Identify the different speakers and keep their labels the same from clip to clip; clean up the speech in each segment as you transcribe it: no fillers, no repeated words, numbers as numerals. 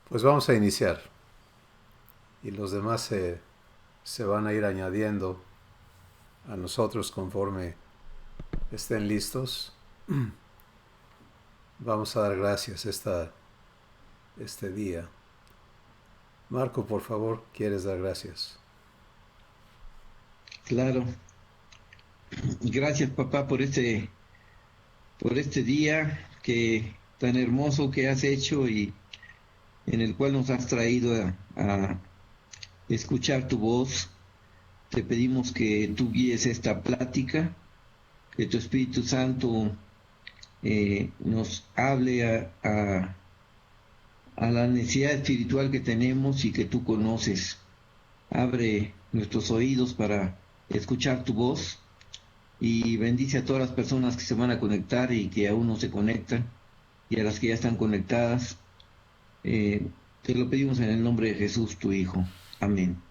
Speaker 1: Pues vamos a iniciar y los demás se van a ir añadiendo a nosotros conforme estén listos. Vamos a dar gracias este día. Marco, por favor, ¿quieres dar gracias?
Speaker 2: Claro, gracias papá por este día que tan hermoso que has hecho y en el cual nos has traído a escuchar tu voz. Te pedimos que tú guíes esta plática, que tu Espíritu Santo nos hable a la necesidad espiritual que tenemos y que tú conoces. Abre nuestros oídos para escuchar tu voz y bendice a todas las personas que se van a conectar y que aún no se conectan y a las que ya están conectadas. Te lo pedimos en el nombre de Jesús, tu Hijo. Amén.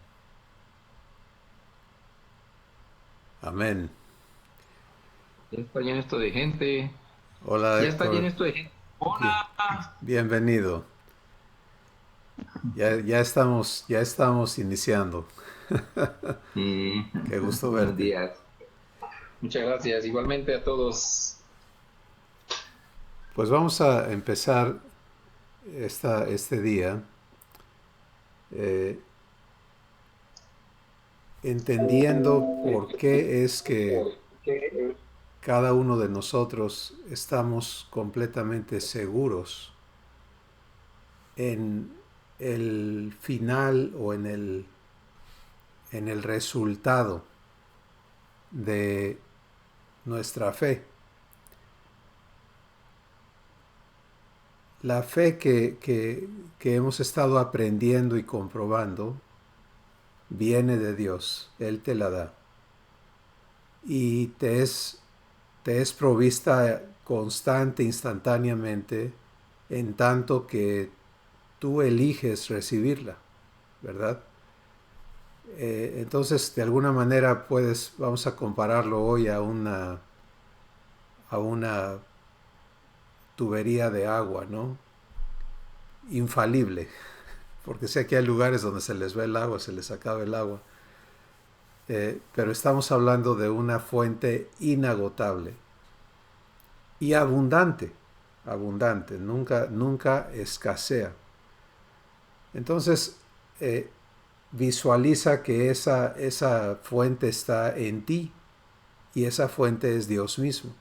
Speaker 1: Amén.
Speaker 3: Ya está lleno esto de gente.
Speaker 1: Hola
Speaker 3: Ya está lleno
Speaker 1: Héctor,
Speaker 3: esto de gente.
Speaker 1: bien,
Speaker 3: Hola.
Speaker 1: bienvenido. Ya estamos iniciando. Qué gusto
Speaker 3: Buenos
Speaker 1: verte.
Speaker 3: días. Muchas gracias. Igualmente a todos.
Speaker 1: Pues vamos a empezar este día eh, entendiendo por qué es que cada uno de nosotros estamos completamente seguros en el final o en el resultado de nuestra fe. La fe que hemos estado aprendiendo y comprobando viene de Dios, Él te la da. Y te es provista constante, instantáneamente, en tanto que tú eliges recibirla, ¿verdad? Entonces, de alguna manera vamos a compararlo hoy a una tubería de agua, ¿no? Infalible, porque sé que hay lugares donde se les va el agua, se les acaba el agua, pero estamos hablando de una fuente inagotable y abundante, abundante, nunca escasea. Entonces, eh, visualiza que esa fuente está en ti y esa fuente es Dios mismo.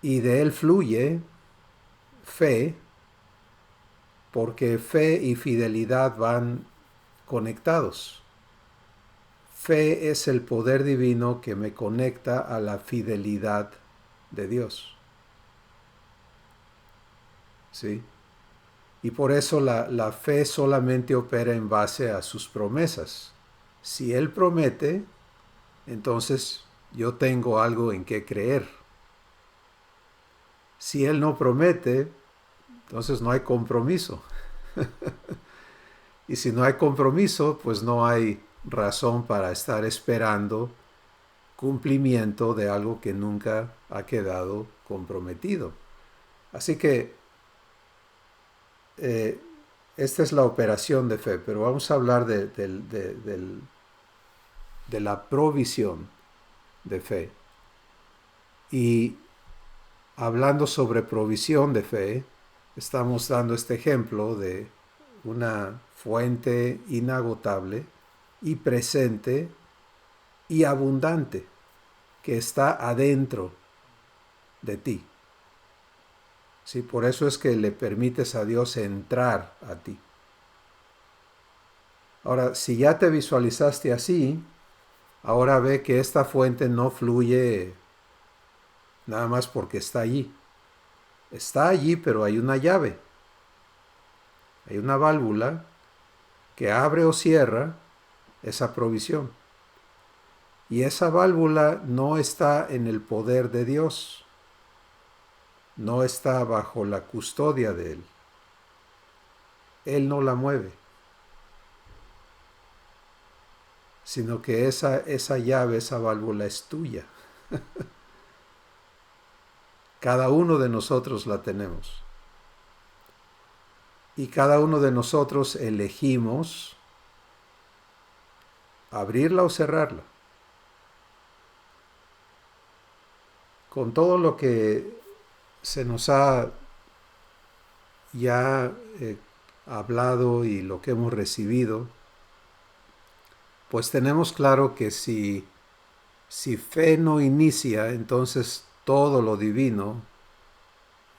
Speaker 1: Y de él fluye fe, porque fe y fidelidad van conectados. Fe es el poder divino que me conecta a la fidelidad de Dios. ¿Sí? Y por eso la fe solamente opera en base a sus promesas. Si Él promete, entonces yo tengo algo en que creer. Si Él no promete, entonces no hay compromiso. Y si no hay compromiso, pues no hay razón para estar esperando cumplimiento de algo que nunca ha quedado comprometido. Así que eh, esta es la operación de fe, pero vamos a hablar de la provisión de fe. Y hablando sobre provisión de fe, estamos dando este ejemplo de una fuente inagotable y presente y abundante que está adentro de ti. ¿Sí? Por eso es que le permites a Dios entrar a ti. Ahora, si ya te visualizaste así, ahora ve que esta fuente no fluye nada más porque está allí. Está allí, pero hay una llave. Hay una válvula que abre o cierra esa provisión. Y esa válvula no está en el poder de Dios. No está bajo la custodia de Él. Él no la mueve. Sino que esa llave, esa válvula es tuya. Cada uno de nosotros la tenemos. Y cada uno de nosotros elegimos abrirla o cerrarla. Con todo lo que se nos ha ya hablado y lo que hemos recibido, pues tenemos claro que si fe no inicia, entonces todo lo divino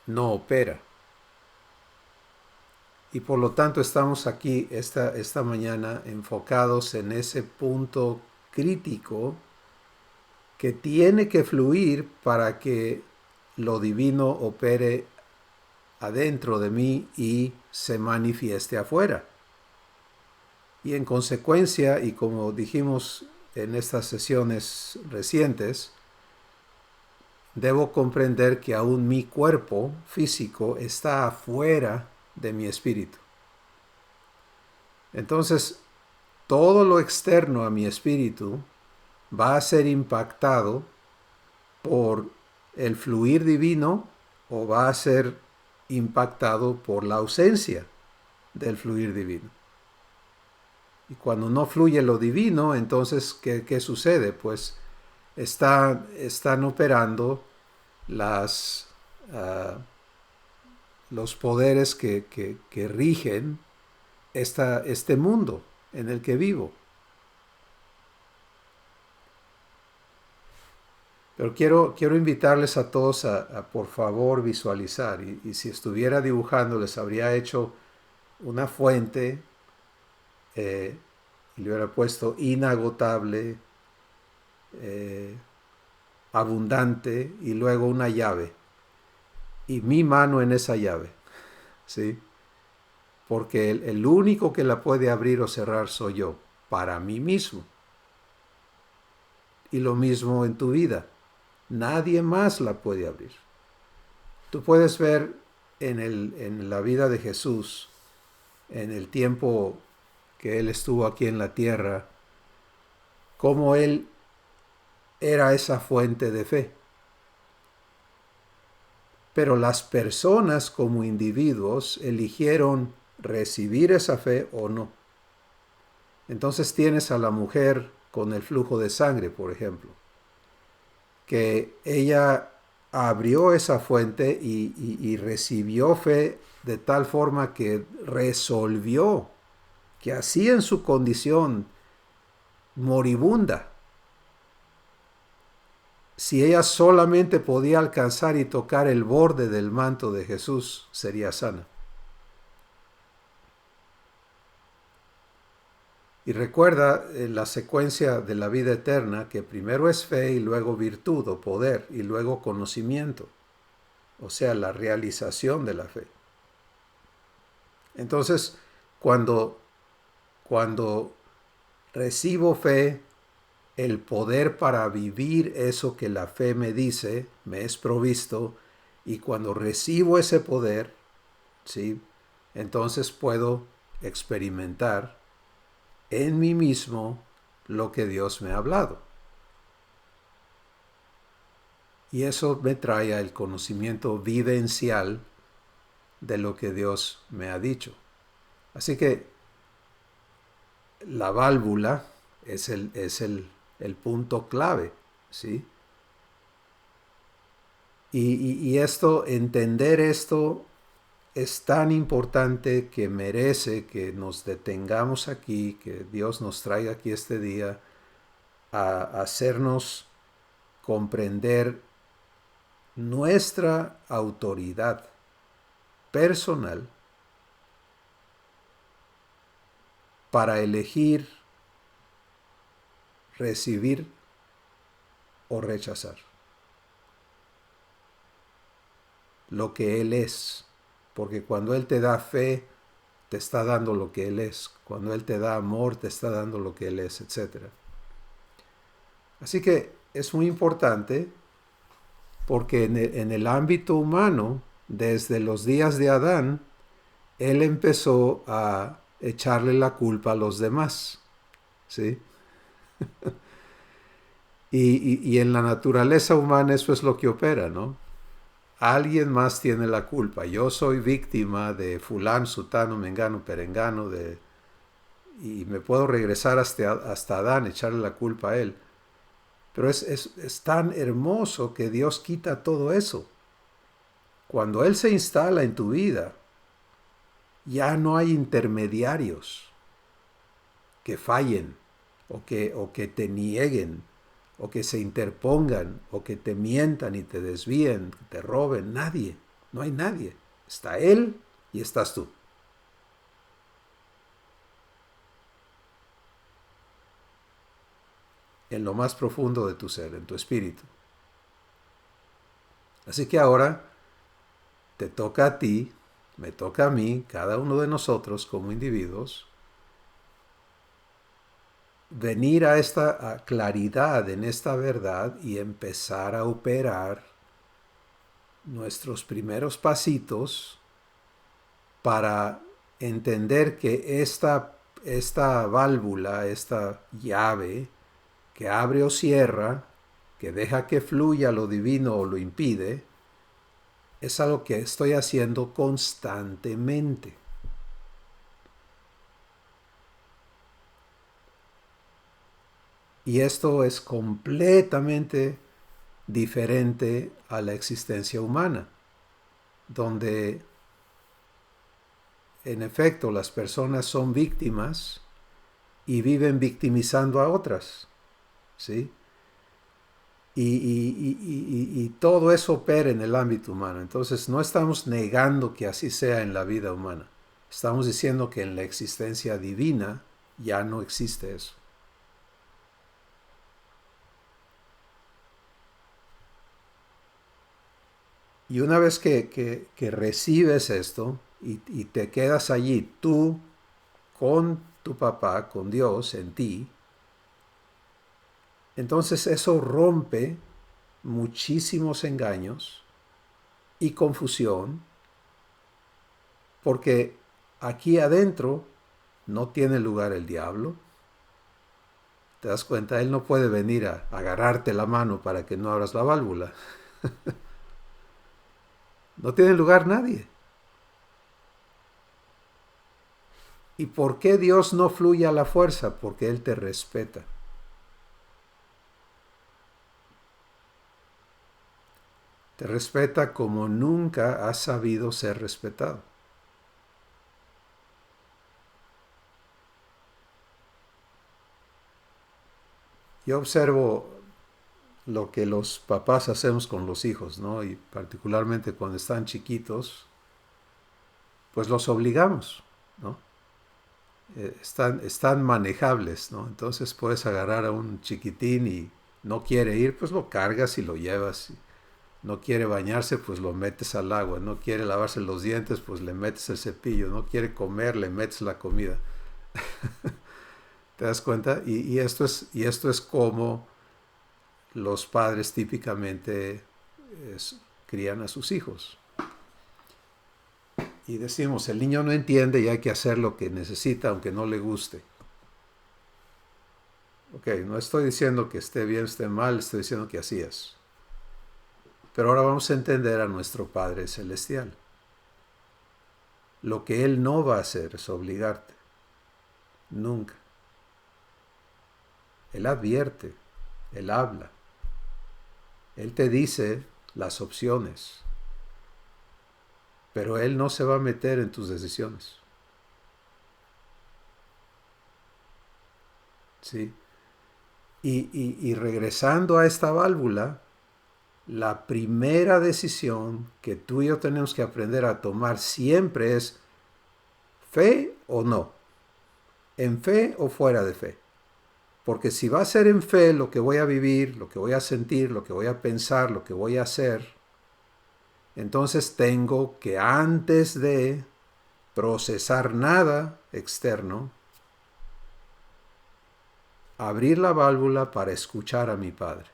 Speaker 1: no opera. Y por lo tanto estamos aquí esta mañana enfocados en ese punto crítico que tiene que fluir para que lo divino opere adentro de mí y se manifieste afuera. Y en consecuencia, y como dijimos en estas sesiones recientes, debo comprender que aún mi cuerpo físico está afuera de mi espíritu. Entonces, todo lo externo a mi espíritu va a ser impactado por el fluir divino o va a ser impactado por la ausencia del fluir divino. Y cuando no fluye lo divino, entonces, ¿qué sucede? Pues están operando los poderes que rigen este mundo en el que vivo. Pero quiero invitarles a todos a por favor visualizar, y si estuviera dibujando les habría hecho una fuente y le hubiera puesto inagotable, abundante, y luego una llave y mi mano en esa llave, ¿sí? Porque el único que la puede abrir o cerrar soy yo, para mí mismo. Y lo mismo en tu vida. Nadie más la puede abrir. Tú puedes ver en la vida de Jesús, en el tiempo que Él estuvo aquí en la tierra, cómo Él era esa fuente de fe. Pero las personas como individuos eligieron recibir esa fe o no. Entonces tienes a la mujer con el flujo de sangre, por ejemplo, que ella abrió esa fuente y recibió fe de tal forma que resolvió que así en su condición moribunda, si ella solamente podía alcanzar y tocar el borde del manto de Jesús, sería sana. Y recuerda la secuencia de la vida eterna, que primero es fe y luego virtud o poder y luego conocimiento, o sea, la realización de la fe. Entonces, cuando recibo fe, el poder para vivir eso que la fe me dice, me es provisto, y cuando recibo ese poder, ¿sí? Entonces puedo experimentar en mí mismo lo que Dios me ha hablado. Y eso me trae el conocimiento vivencial de lo que Dios me ha dicho. Así que la válvula es el punto clave, ¿sí? Y entender esto es tan importante que merece que nos detengamos aquí, que Dios nos traiga aquí este día a hacernos comprender nuestra autoridad personal para elegir, recibir o rechazar lo que Él es. Porque cuando Él te da fe, te está dando lo que Él es. Cuando Él te da amor, te está dando lo que Él es, etc. Así que es muy importante porque en el ámbito humano, desde los días de Adán, Él empezó a echarle la culpa a los demás, ¿sí? y en la naturaleza humana eso es lo que opera, ¿no? alguien más tiene la culpa. Yo soy víctima de fulano, sutano, mengano, perengano, y me puedo regresar hasta Adán, echarle la culpa a él. Pero es tan hermoso que Dios quita todo eso. Cuando Él se instala en tu vida, ya no hay intermediarios que fallen, o que te nieguen, o que se interpongan, o que te mientan y te desvíen, que te roben. Nadie, no hay nadie. Está Él y estás tú. En lo más profundo de tu ser, en tu espíritu. Así que ahora te toca a ti, me toca a mí, cada uno de nosotros como individuos, venir a esta claridad en esta verdad y empezar a operar nuestros primeros pasitos para entender que esta válvula, esta llave que abre o cierra, que deja que fluya lo divino o lo impide, es algo que estoy haciendo constantemente. Y esto es completamente diferente a la existencia humana, donde en efecto las personas son víctimas y viven victimizando a otras, ¿sí? Y todo eso opera en el ámbito humano. Entonces no estamos negando que así sea en la vida humana. Estamos diciendo que en la existencia divina ya no existe eso. Y una vez que recibes esto y te quedas allí, tú con tu papá, con Dios en ti, entonces eso rompe muchísimos engaños y confusión, porque aquí adentro no tiene lugar el diablo. ¿Te das cuenta? Él no puede venir a agarrarte la mano para que no abras la válvula. No tiene lugar nadie. ¿Y por qué Dios no fluye a la fuerza? Porque Él te respeta. Te respeta como nunca has sabido ser respetado. Yo observo lo que los papás hacemos con los hijos, ¿no? Y particularmente cuando están chiquitos, pues los obligamos, ¿no? Están manejables, ¿no? Entonces puedes agarrar a un chiquitín y no quiere ir, pues lo cargas y lo llevas. No quiere bañarse, pues lo metes al agua. No quiere lavarse los dientes, pues le metes el cepillo. No quiere comer, le metes la comida. ¿Te das cuenta? Y esto es como los padres típicamente crían a sus hijos. Y decimos, el niño no entiende y hay que hacer lo que necesita aunque no le guste. Ok, no estoy diciendo que esté bien, esté mal, estoy diciendo que así es. Pero ahora vamos a entender a nuestro Padre Celestial. Lo que Él no va a hacer es obligarte. Nunca. Él advierte, Él habla. Él te dice las opciones. Pero Él no se va a meter en tus decisiones. ¿Sí? Y regresando a esta válvula, la primera decisión que tú y yo tenemos que aprender a tomar siempre es fe o no, en fe o fuera de fe. Porque si va a ser en fe lo que voy a vivir, lo que voy a sentir, lo que voy a pensar, lo que voy a hacer, entonces tengo que antes de procesar nada externo, abrir la válvula para escuchar a mi Padre.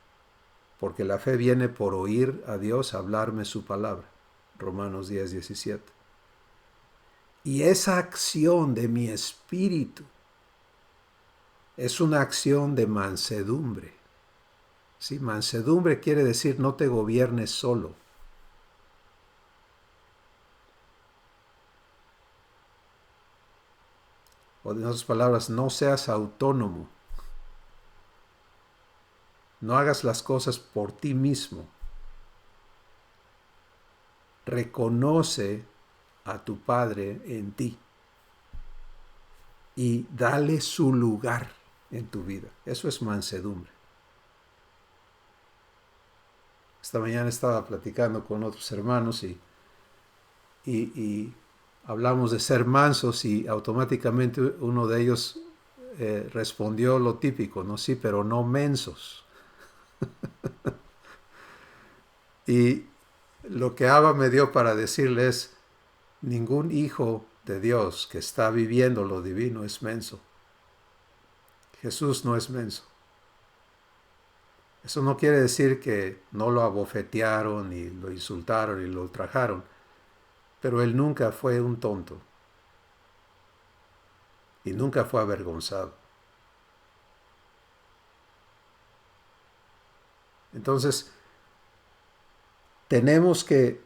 Speaker 1: Porque la fe viene por oír a Dios hablarme su palabra. Romanos 10:17. Y esa acción de mi espíritu es una acción de mansedumbre. ¿Sí? Mansedumbre quiere decir no te gobiernes solo. O en otras palabras, no seas autónomo. No hagas las cosas por ti mismo. Reconoce a tu Padre en ti y dale su lugar en tu vida. Eso es mansedumbre. Esta mañana estaba platicando con otros hermanos y hablamos de ser mansos y automáticamente uno de ellos respondió lo típico, ¿no? Sí, pero no mensos. Y lo que Abba me dio para decirle es, ningún hijo de Dios que está viviendo lo divino es menso. Jesús no es menso. Eso no quiere decir que no lo abofetearon y lo insultaron y lo ultrajaron, pero él nunca fue un tonto y nunca fue avergonzado. Entonces, tenemos que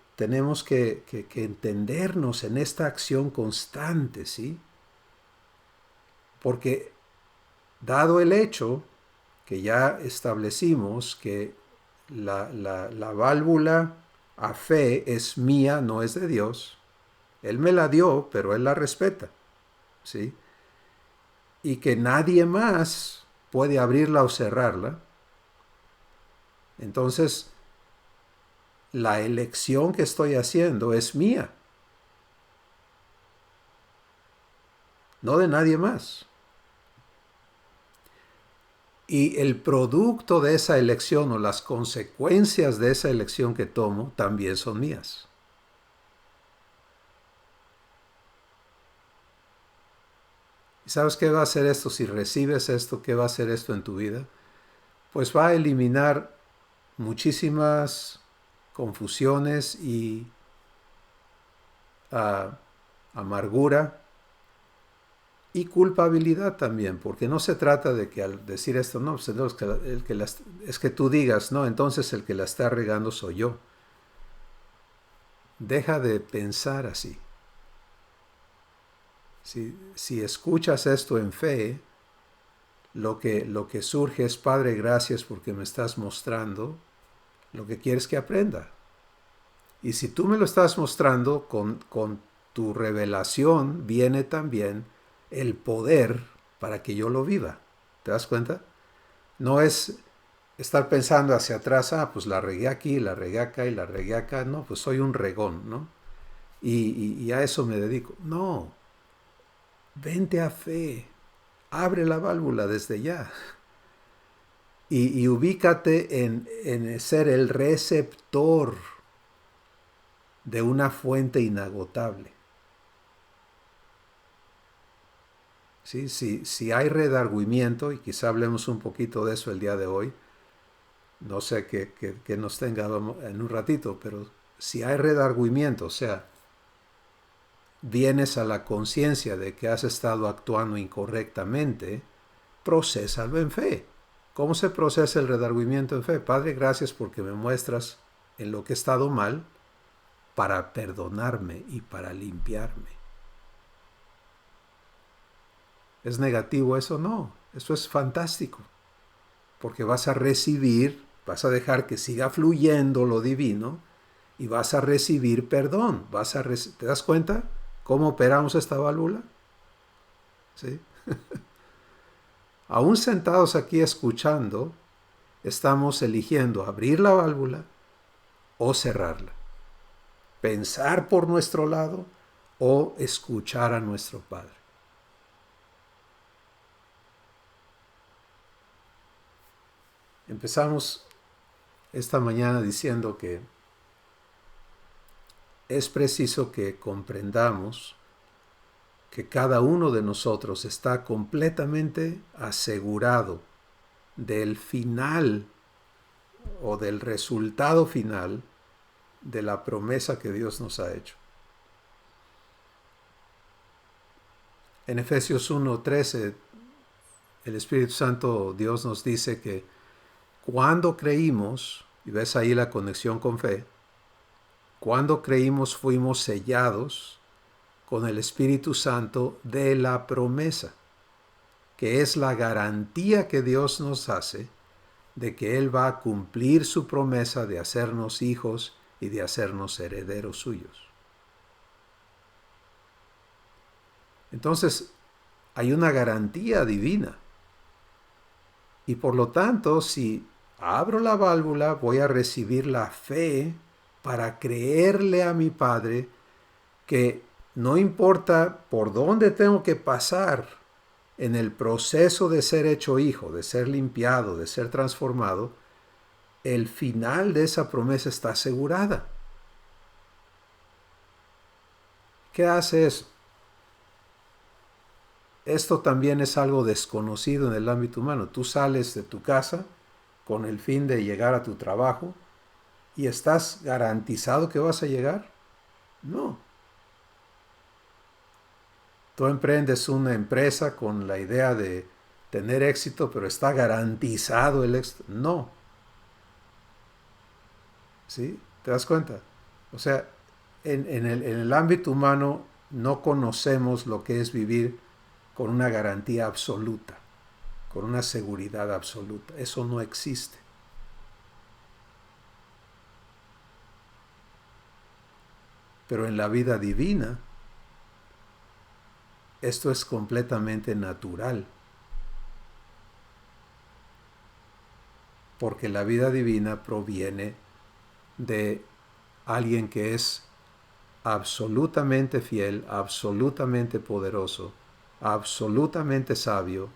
Speaker 1: entendernos en esta acción constante, ¿sí? Porque dado el hecho que ya establecimos que la válvula a fe es mía, no es de Dios, Él me la dio, pero Él la respeta, ¿sí? Y que nadie más puede abrirla o cerrarla. Entonces, la elección que estoy haciendo es mía, no de nadie más. Y el producto de esa elección o las consecuencias de esa elección que tomo también son mías. ¿Y sabes qué va a hacer esto? Si recibes esto, ¿qué va a hacer esto en tu vida? Pues va a eliminar muchísimas confusiones y amargura y culpabilidad también, porque no se trata de que al decir esto, no, pues es que tú digas, no, entonces el que la está regando soy yo. Deja de pensar así. Si escuchas esto en fe, lo que surge es, Padre, gracias porque me estás mostrando lo que quieres que aprenda. Y si tú me lo estás mostrando, con tu revelación viene también el poder para que yo lo viva. ¿Te das cuenta? No es estar pensando hacia atrás, pues la regué aquí, la regué acá y la regué acá. No, pues soy un regón, ¿no? Y a eso me dedico. No, vente a fe, abre la válvula desde ya. Y ubícate en ser el receptor de una fuente inagotable. ¿Sí? Si hay redargüimiento, y quizá hablemos un poquito de eso el día de hoy, no sé que nos tenga en un ratito, pero si hay redargüimiento, o sea, vienes a la conciencia de que has estado actuando incorrectamente, procésalo en fe. ¿Cómo se procesa el redargüimiento en fe? Padre, gracias porque me muestras en lo que he estado mal para perdonarme y para limpiarme. ¿Es negativo eso? No, eso es fantástico, porque vas a recibir, vas a dejar que siga fluyendo lo divino y vas a recibir perdón. ¿Te das cuenta cómo operamos esta válvula? ¿Sí? Aún sentados aquí escuchando, estamos eligiendo abrir la válvula o cerrarla. Pensar por nuestro lado o escuchar a nuestro Padre. Empezamos esta mañana diciendo que es preciso que comprendamos que cada uno de nosotros está completamente asegurado del final o del resultado final de la promesa que Dios nos ha hecho. En Efesios 1:13, el Espíritu Santo, Dios nos dice que cuando creímos, y ves ahí la conexión con fe, cuando creímos fuimos sellados con el Espíritu Santo de la promesa, que es la garantía que Dios nos hace de que Él va a cumplir su promesa de hacernos hijos y de hacernos herederos suyos. Entonces, hay una garantía divina. Y por lo tanto, si abro la válvula, voy a recibir la fe para creerle a mi Padre que no importa por dónde tengo que pasar en el proceso de ser hecho hijo, de ser limpiado, de ser transformado, el final de esa promesa está asegurada. ¿Qué hace eso? Esto también es algo desconocido en el ámbito humano. Tú sales de tu casa con el fin de llegar a tu trabajo y ¿estás garantizado que vas a llegar? No. Tú emprendes una empresa con la idea de tener éxito, pero ¿está garantizado el éxito? No. ¿Sí? ¿Te das cuenta? O sea, en el ámbito humano no conocemos lo que es vivir con una garantía absoluta, con una seguridad absoluta. Eso no existe. Pero en la vida divina, esto es completamente natural. Porque la vida divina proviene de alguien que es absolutamente fiel, absolutamente poderoso, absolutamente sabio,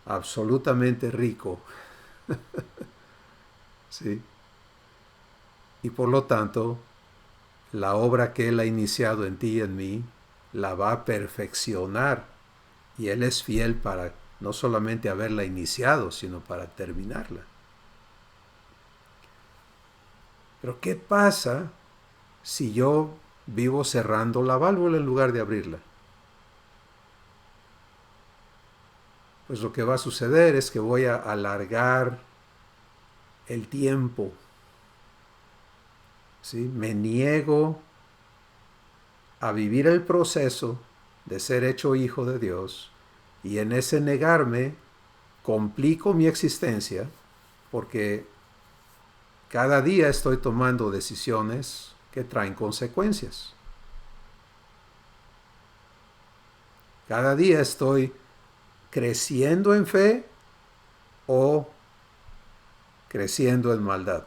Speaker 1: absolutamente rico. ¿Sí? Y por lo tanto, la obra que Él ha iniciado en ti y en mí, la va a perfeccionar. Y Él es fiel para no solamente haberla iniciado, sino para terminarla. Pero ¿qué pasa si yo vivo cerrando la válvula en lugar de abrirla? Pues lo que va a suceder es que voy a alargar el tiempo. ¿Sí? Me niego a vivir el proceso de ser hecho hijo de Dios, y en ese negarme complico mi existencia porque cada día estoy tomando decisiones que traen consecuencias. Cada día estoy creciendo en fe o creciendo en maldad.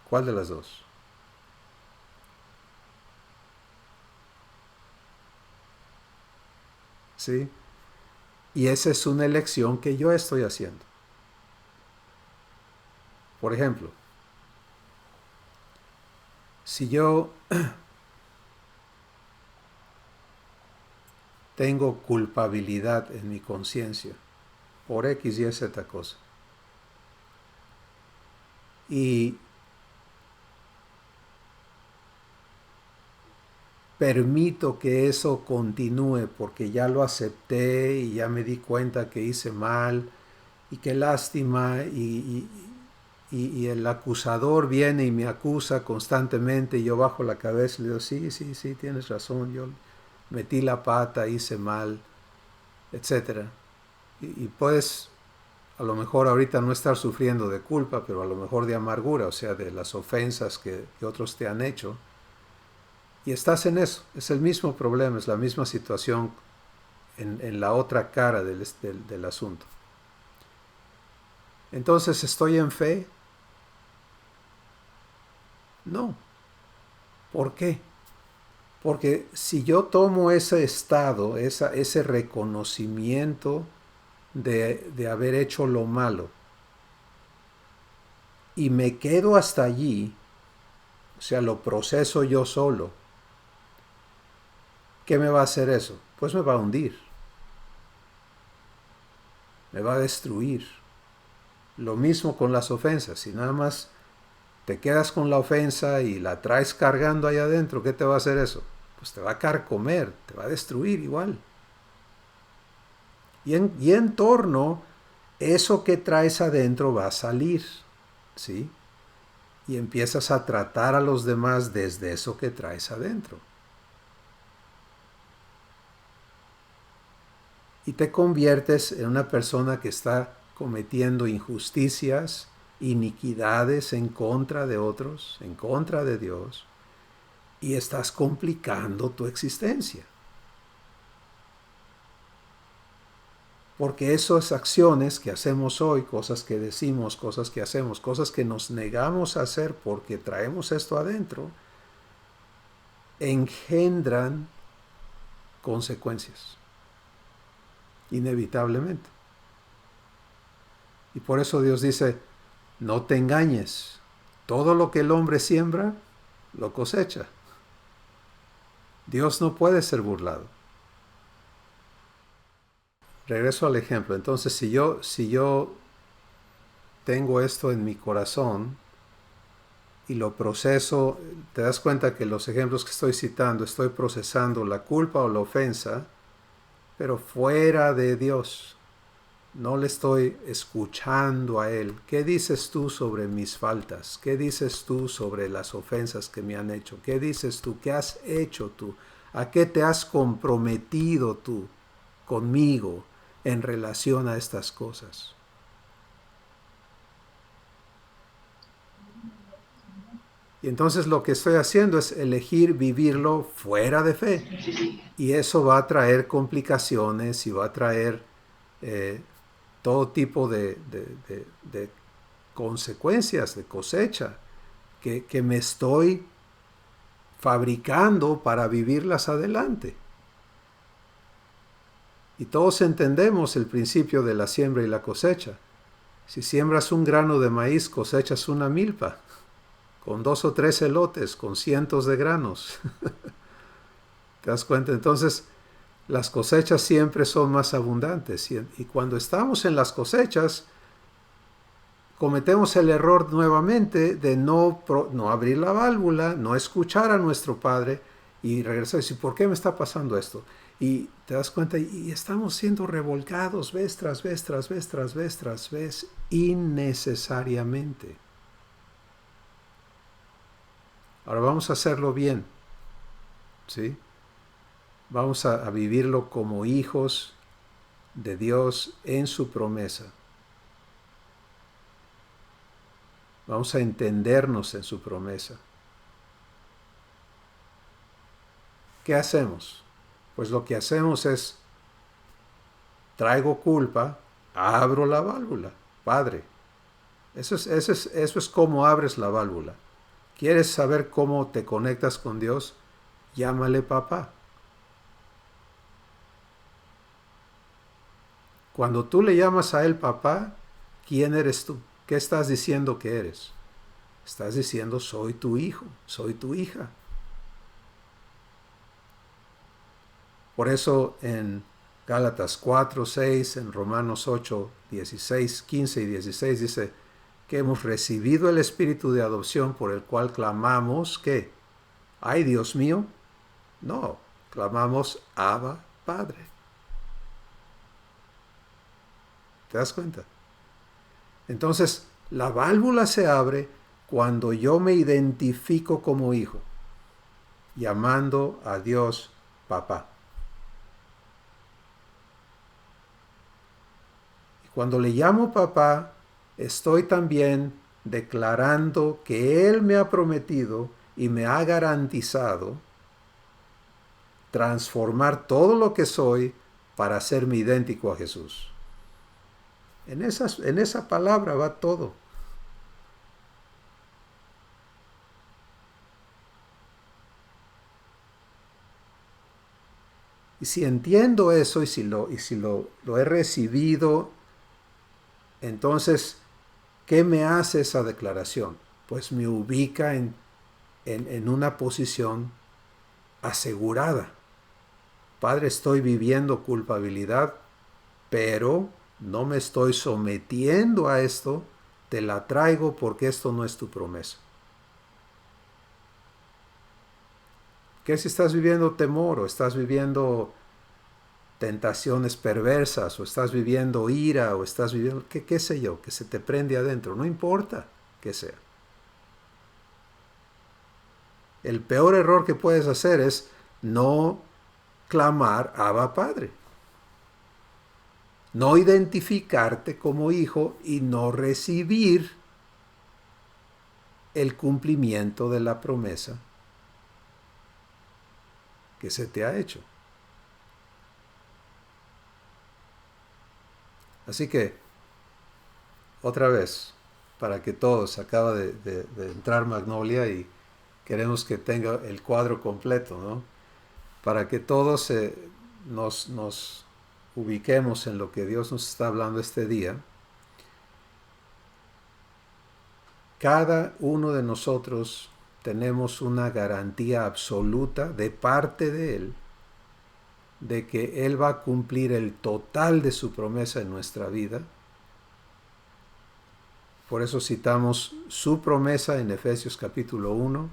Speaker 1: ¿Cuál de las dos? ¿Sí? Y esa es una elección que yo estoy haciendo. Por ejemplo, si yo tengo culpabilidad en mi conciencia por X, Y, Z cosa, y permito que eso continúe porque ya lo acepté y ya me di cuenta que hice mal y qué lástima, y el acusador viene y me acusa constantemente y yo bajo la cabeza y le digo, sí, tienes razón, yo metí la pata, hice mal, etc. Y puedes a lo mejor ahorita no estar sufriendo de culpa, pero a lo mejor de amargura, o sea, de las ofensas que otros te han hecho. Y estás en eso, es el mismo problema, es la misma situación en la otra cara del asunto. Entonces, ¿estoy en fe? No. ¿Por qué? Porque si yo tomo ese estado, ese reconocimiento de haber hecho lo malo, y me quedo hasta allí, o sea, lo proceso yo solo, ¿qué me va a hacer eso? Pues me va a hundir. Me va a destruir. Lo mismo con las ofensas. Si nada más te quedas con la ofensa y la traes cargando ahí adentro, ¿qué te va a hacer eso? Pues te va a carcomer, te va a destruir igual. Y en torno, eso que traes adentro va a salir, ¿sí? y empiezas a tratar a los demás desde eso que traes adentro. Y te conviertes en una persona que está cometiendo injusticias, iniquidades en contra de otros, en contra de Dios, y estás complicando tu existencia. Porque esas acciones que hacemos hoy, cosas que decimos, cosas que hacemos, cosas que nos negamos a hacer porque traemos esto adentro, engendran consecuencias, inevitablemente. Y por eso Dios dice, no te engañes, todo lo que el hombre siembra, lo cosecha. Dios no puede ser burlado. Regreso al ejemplo. Entonces, si yo tengo esto en mi corazón y lo proceso, te das cuenta que los ejemplos que estoy citando, estoy procesando la culpa o la ofensa, pero fuera de Dios. No le estoy escuchando a Él. ¿Qué dices tú sobre mis faltas? ¿Qué dices tú sobre las ofensas que me han hecho? ¿Qué dices tú? ¿Qué has hecho tú? ¿A qué te has comprometido tú conmigo en relación a estas cosas? Y entonces lo que estoy haciendo es elegir vivirlo fuera de fe. Y eso va a traer complicaciones y va a traer todo tipo de consecuencias, de cosecha, que me estoy fabricando para vivirlas adelante. Y todos entendemos el principio de la siembra y la cosecha. Si siembras un grano de maíz, cosechas una milpa, con 2 o 3 elotes, con cientos de granos. ¿Te das cuenta? Entonces, las cosechas siempre son más abundantes. Y cuando estamos en las cosechas, cometemos el error nuevamente de no abrir la válvula, no escuchar a nuestro Padre y regresar y decir, ¿por qué me está pasando esto? Y te das cuenta, y estamos siendo revolcados vez tras vez, tras vez, tras vez, tras vez, innecesariamente. Ahora vamos a hacerlo bien, ¿sí? Vamos a vivirlo como hijos de Dios en su promesa. Vamos a entendernos en su promesa. ¿Qué hacemos? Pues lo que hacemos es, traigo culpa, abro la válvula. Padre, eso es como abres la válvula. ¿Quieres saber cómo te conectas con Dios? Llámale papá. Cuando tú le llamas a él papá, ¿quién eres tú? ¿Qué estás diciendo que eres? Estás diciendo, soy tu hijo, soy tu hija. Por eso en Gálatas 4, 6, en Romanos 8, 16, 15 y 16 dice que hemos recibido el espíritu de adopción por el cual clamamos, ¿qué? ¿Ay, Dios mío? No, clamamos Abba, Padre. ¿Te das cuenta? Entonces, la válvula se abre cuando yo me identifico como hijo, llamando a Dios papá. Y cuando le llamo papá, estoy también declarando que Él me ha prometido y me ha garantizado transformar todo lo que soy para hacerme idéntico a Jesús. En esa palabra va todo. Y si entiendo eso y si lo he recibido, entonces, ¿qué me hace esa declaración? Pues me ubica en una posición asegurada. Padre, estoy viviendo culpabilidad, pero no me estoy sometiendo a esto, te la traigo porque esto no es tu promesa. ¿Qué si estás viviendo temor o estás viviendo tentaciones perversas o estás viviendo ira o estás viviendo, qué sé yo, que se te prende adentro? No importa qué sea. El peor error que puedes hacer es no clamar Abba Padre. No identificarte como hijo y no recibir el cumplimiento de la promesa que se te ha hecho. Así que, otra vez, para que todos, acaba de entrar Magnolia y queremos que tenga el cuadro completo, ¿no? Para que todos nos ubiquemos en lo que Dios nos está hablando este día. Cada uno de nosotros tenemos una garantía absoluta de parte de Él de que Él va a cumplir el total de su promesa en nuestra vida. Por eso citamos su promesa en Efesios capítulo 1,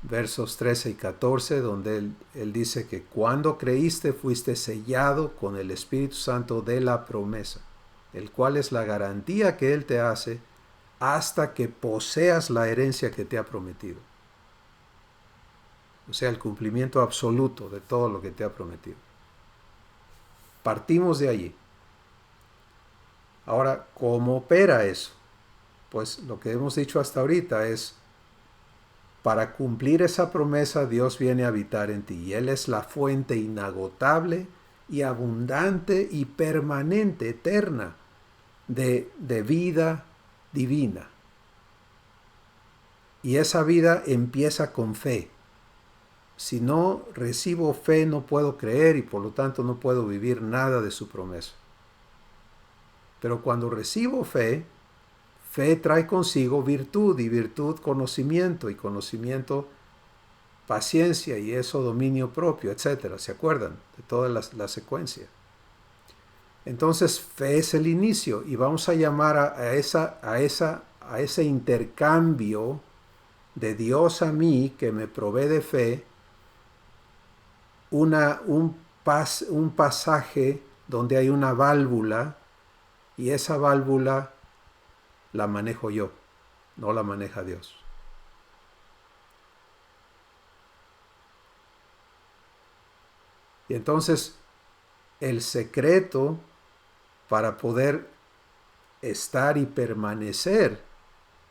Speaker 1: versos 13 y 14, donde él dice que cuando creíste fuiste sellado con el Espíritu Santo de la promesa, el cual es la garantía que Él te hace hasta que poseas la herencia que te ha prometido. O sea, el cumplimiento absoluto de todo lo que te ha prometido. Partimos de allí. Ahora, ¿cómo opera eso? Pues lo que hemos dicho hasta ahorita es, para cumplir esa promesa, Dios viene a habitar en ti. Y Él es la fuente inagotable y abundante y permanente, eterna, de vida divina. Y esa vida empieza con fe. Si no recibo fe, no puedo creer y por lo tanto no puedo vivir nada de su promesa. Pero cuando recibo fe, fe trae consigo virtud y virtud conocimiento y conocimiento paciencia y eso dominio propio, etc. ¿Se acuerdan de toda la secuencia? Entonces fe es el inicio y vamos a llamar a ese intercambio de Dios a mí que me provee de fe un pasaje donde hay una válvula y esa válvula la manejo yo, no la maneja Dios. Y entonces el secreto para poder estar y permanecer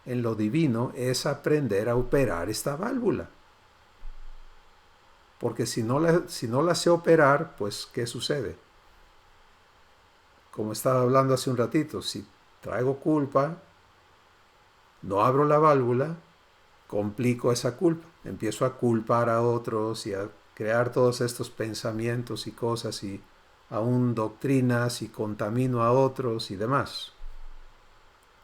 Speaker 1: en lo divino es aprender a operar esta válvula. Porque si no la sé operar, pues ¿qué sucede? Como estaba hablando hace un ratito, si traigo culpa, no abro la válvula, complico esa culpa. Empiezo a culpar a otros y a crear todos estos pensamientos y cosas y aún doctrinas y contamino a otros y demás.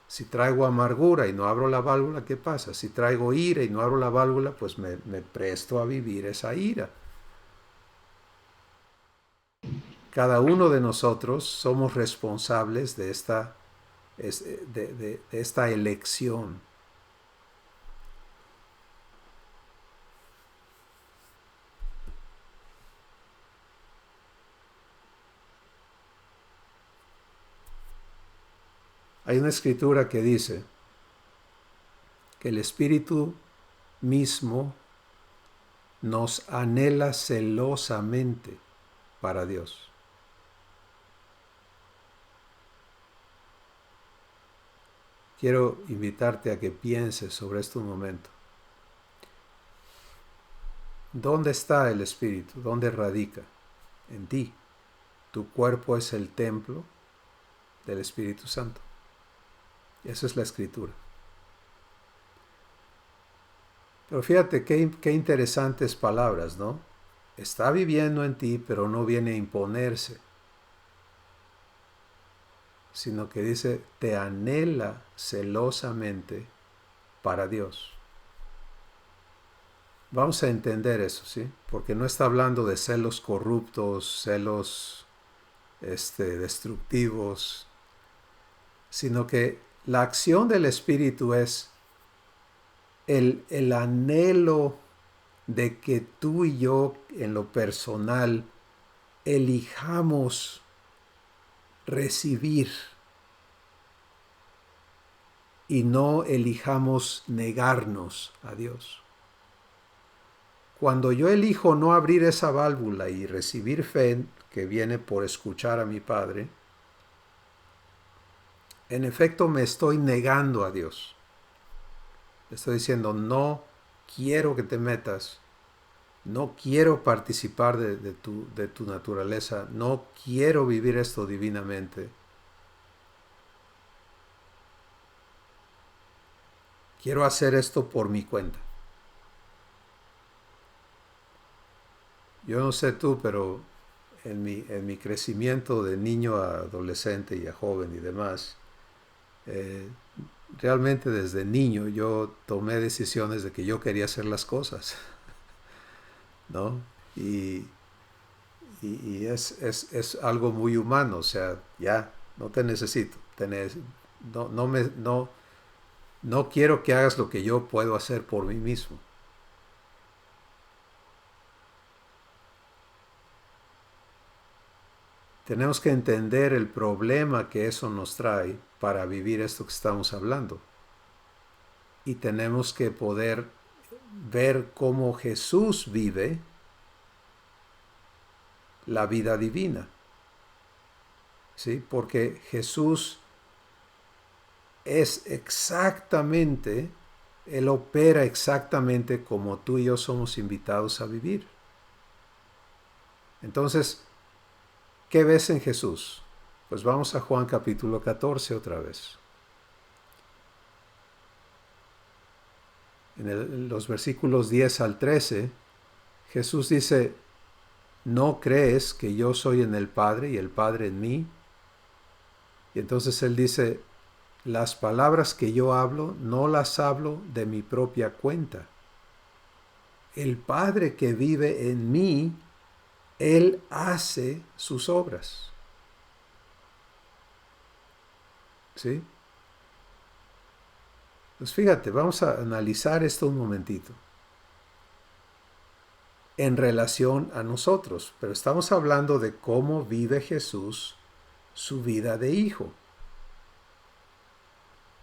Speaker 1: Si traigo amargura y no abro la válvula, ¿qué pasa? Si traigo ira y no abro la válvula, pues me presto a vivir esa ira. Cada uno de nosotros somos responsables de esta elección. Hay una escritura que dice que el Espíritu mismo nos anhela celosamente para Dios. Quiero invitarte a que pienses sobre esto un momento. ¿Dónde está el Espíritu? ¿Dónde radica? En ti. Tu cuerpo es el templo del Espíritu Santo. Esa es la escritura. Pero fíjate qué interesantes palabras, ¿no? Está viviendo en ti, pero no viene a imponerse, sino que dice, te anhela celosamente para Dios. Vamos a entender eso, ¿sí? Porque no está hablando de celos corruptos, celos destructivos, sino que la acción del Espíritu es el anhelo de que tú y yo en lo personal elijamos recibir y no elijamos negarnos a Dios. cuando yo elijo no abrir esa válvula y recibir fe que viene por escuchar a mi Padre, en efecto me estoy negando a Dios. Le estoy diciendo, no quiero que te metas, no quiero participar de tu naturaleza, no quiero vivir esto divinamente. Quiero hacer esto por mi cuenta. Yo no sé tú, pero en mi crecimiento de niño a adolescente y a joven y demás, realmente desde niño yo tomé decisiones de que yo quería hacer las cosas, ¿no? Y es algo muy humano, o sea, ya, no te necesito, no quiero que hagas lo que yo puedo hacer por mí mismo. Tenemos que entender el problema que eso nos trae para vivir esto que estamos hablando. Y tenemos que poder ver cómo Jesús vive la vida divina. ¿Sí? Porque Jesús es exactamente, Él opera exactamente como tú y yo somos invitados a vivir. Entonces, ¿qué ves en Jesús? Pues vamos a Juan capítulo 14 otra vez. En los versículos 10 al 13, Jesús dice, ¿no crees que yo soy en el Padre y el Padre en mí? Y entonces Él dice, las palabras que yo hablo, no las hablo de mi propia cuenta. El Padre que vive en mí, Él hace sus obras. ¿Sí? Pues fíjate, vamos a analizar esto un momentito. En relación a nosotros, pero estamos hablando de cómo vive Jesús su vida de hijo.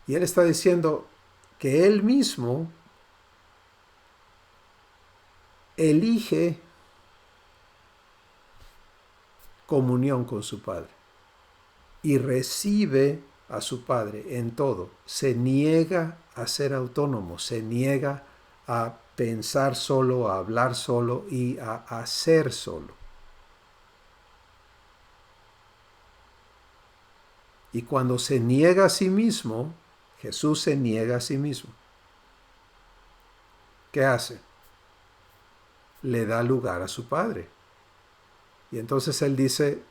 Speaker 1: Y Él está diciendo que Él mismo elige comunión con su Padre y recibe a su Padre en todo. Se niega a ser autónomo, se niega a pensar solo, a hablar solo y a hacer solo. Y cuando se niega a sí mismo, Jesús se niega a sí mismo. ¿Qué hace? Le da lugar a su Padre. Y entonces Él dice,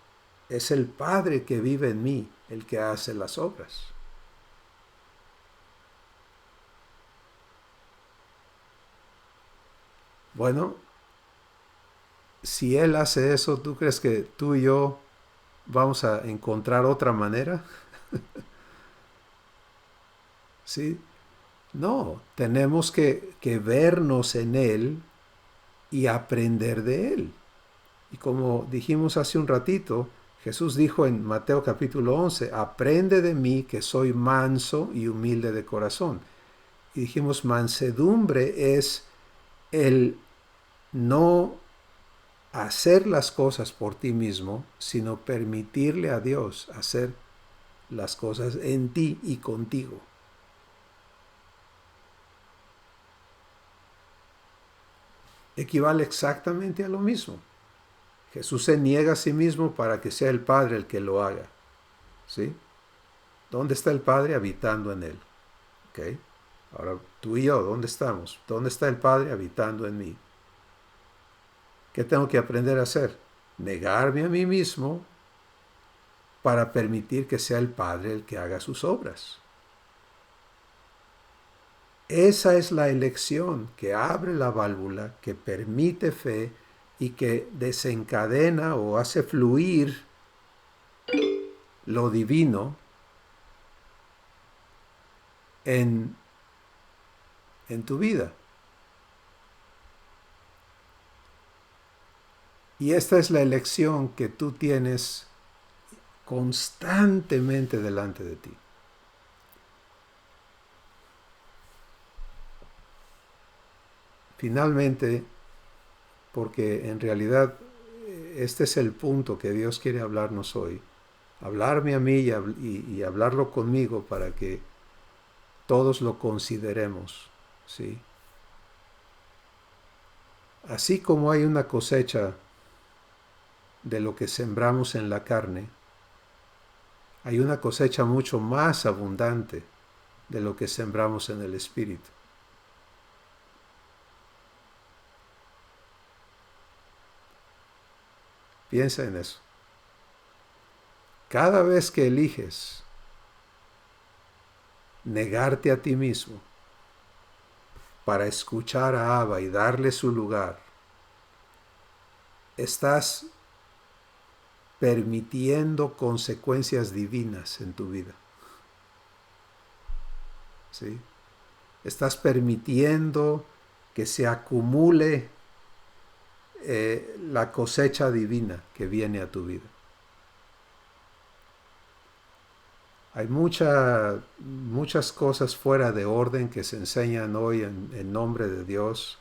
Speaker 1: es el Padre que vive en mí el que hace las obras. Bueno, si Él hace eso, ¿tú crees que tú y yo vamos a encontrar otra manera? ¿Sí? No, tenemos que vernos en Él y aprender de Él. Y como dijimos hace un ratito, Jesús dijo en Mateo capítulo 11, aprende de mí que soy manso y humilde de corazón. Y dijimos, mansedumbre es el no hacer las cosas por ti mismo, sino permitirle a Dios hacer las cosas en ti y contigo. Equivale exactamente a lo mismo. Jesús se niega a sí mismo para que sea el Padre el que lo haga. ¿Sí? ¿Dónde está el Padre? Habitando en él. ¿Ok? Ahora tú y yo, ¿dónde estamos? ¿Dónde está el Padre? Habitando en mí. ¿Qué tengo que aprender a hacer? Negarme a mí mismo para permitir que sea el Padre el que haga sus obras. Esa es la elección que abre la válvula, que permite fe y que desencadena o hace fluir lo divino en tu vida. Y esta es la elección que tú tienes constantemente delante de ti. Finalmente, porque en realidad este es el punto que Dios quiere hablarnos hoy. Hablarme a mí y hablarlo conmigo para que todos lo consideremos, ¿sí? Así como hay una cosecha de lo que sembramos en la carne, hay una cosecha mucho más abundante de lo que sembramos en el espíritu. Piensa en eso. Cada vez que eliges negarte a ti mismo para escuchar a Abba y darle su lugar, estás permitiendo consecuencias divinas en tu vida. ¿Sí? Estás permitiendo que se acumule la cosecha divina que viene a tu vida. Hay muchas cosas fuera de orden que se enseñan hoy en nombre de Dios.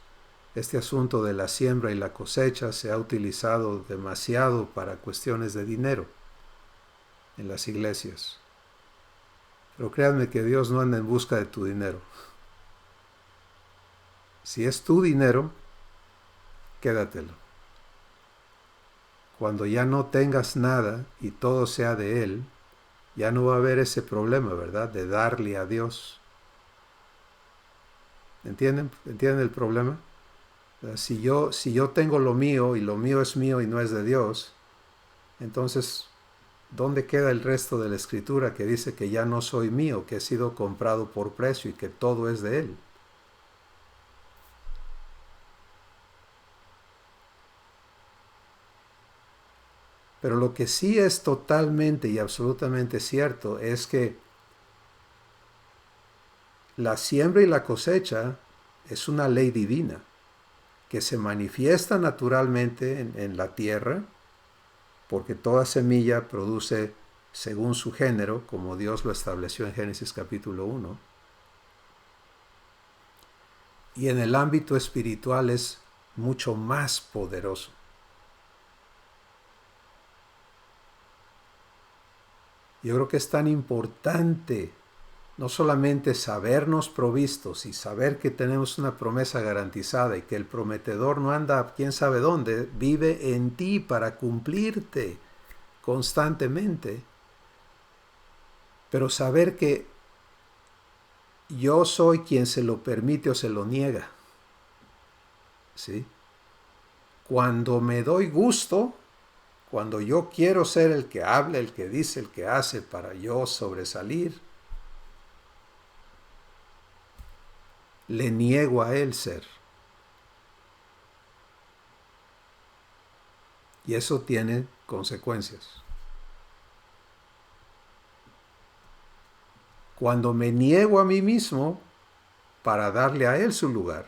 Speaker 1: Este asunto de la siembra y la cosecha se ha utilizado demasiado para cuestiones de dinero en las iglesias. Pero créanme que Dios no anda en busca de tu dinero. Si es tu dinero, quédatelo. Cuando ya no tengas nada y todo sea de Él, ya no va a haber ese problema, ¿verdad? De darle a Dios. ¿Entienden? ¿Entienden el problema? Si yo tengo lo mío y lo mío es mío y no es de Dios, entonces, ¿dónde queda el resto de la escritura que dice que ya no soy mío, que he sido comprado por precio y que todo es de Él? Pero lo que sí es totalmente y absolutamente cierto es que la siembra y la cosecha es una ley divina que se manifiesta naturalmente en la tierra, porque toda semilla produce según su género, como Dios lo estableció en Génesis capítulo 1. Y en el ámbito espiritual es mucho más poderoso. Yo creo que es tan importante no solamente sabernos provistos y saber que tenemos una promesa garantizada y que el prometedor no anda quién sabe dónde, vive en ti para cumplirte constantemente, pero saber que yo soy quien se lo permite o se lo niega. ¿Sí? Cuando me doy gusto, cuando yo quiero ser el que habla, el que dice, el que hace para yo sobresalir, le niego a él ser. Y eso tiene consecuencias. Cuando me niego a mí mismo para darle a él su lugar,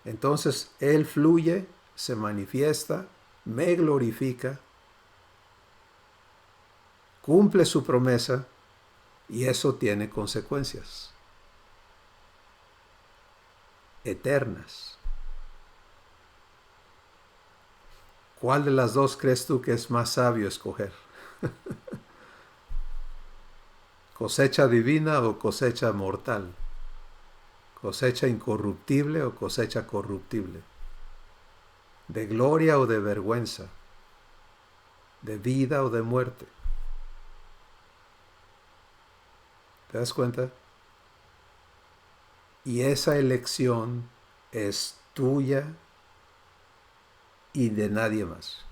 Speaker 1: entonces él fluye, se manifiesta, me glorifica, cumple su promesa y eso tiene consecuencias eternas. ¿Cuál de las dos crees tú que es más sabio escoger? ¿Cosecha divina o cosecha mortal? ¿Cosecha incorruptible o cosecha corruptible? ¿De gloria o de vergüenza? ¿De vida o de muerte? ¿Te das cuenta? Y esa elección es tuya y de nadie más.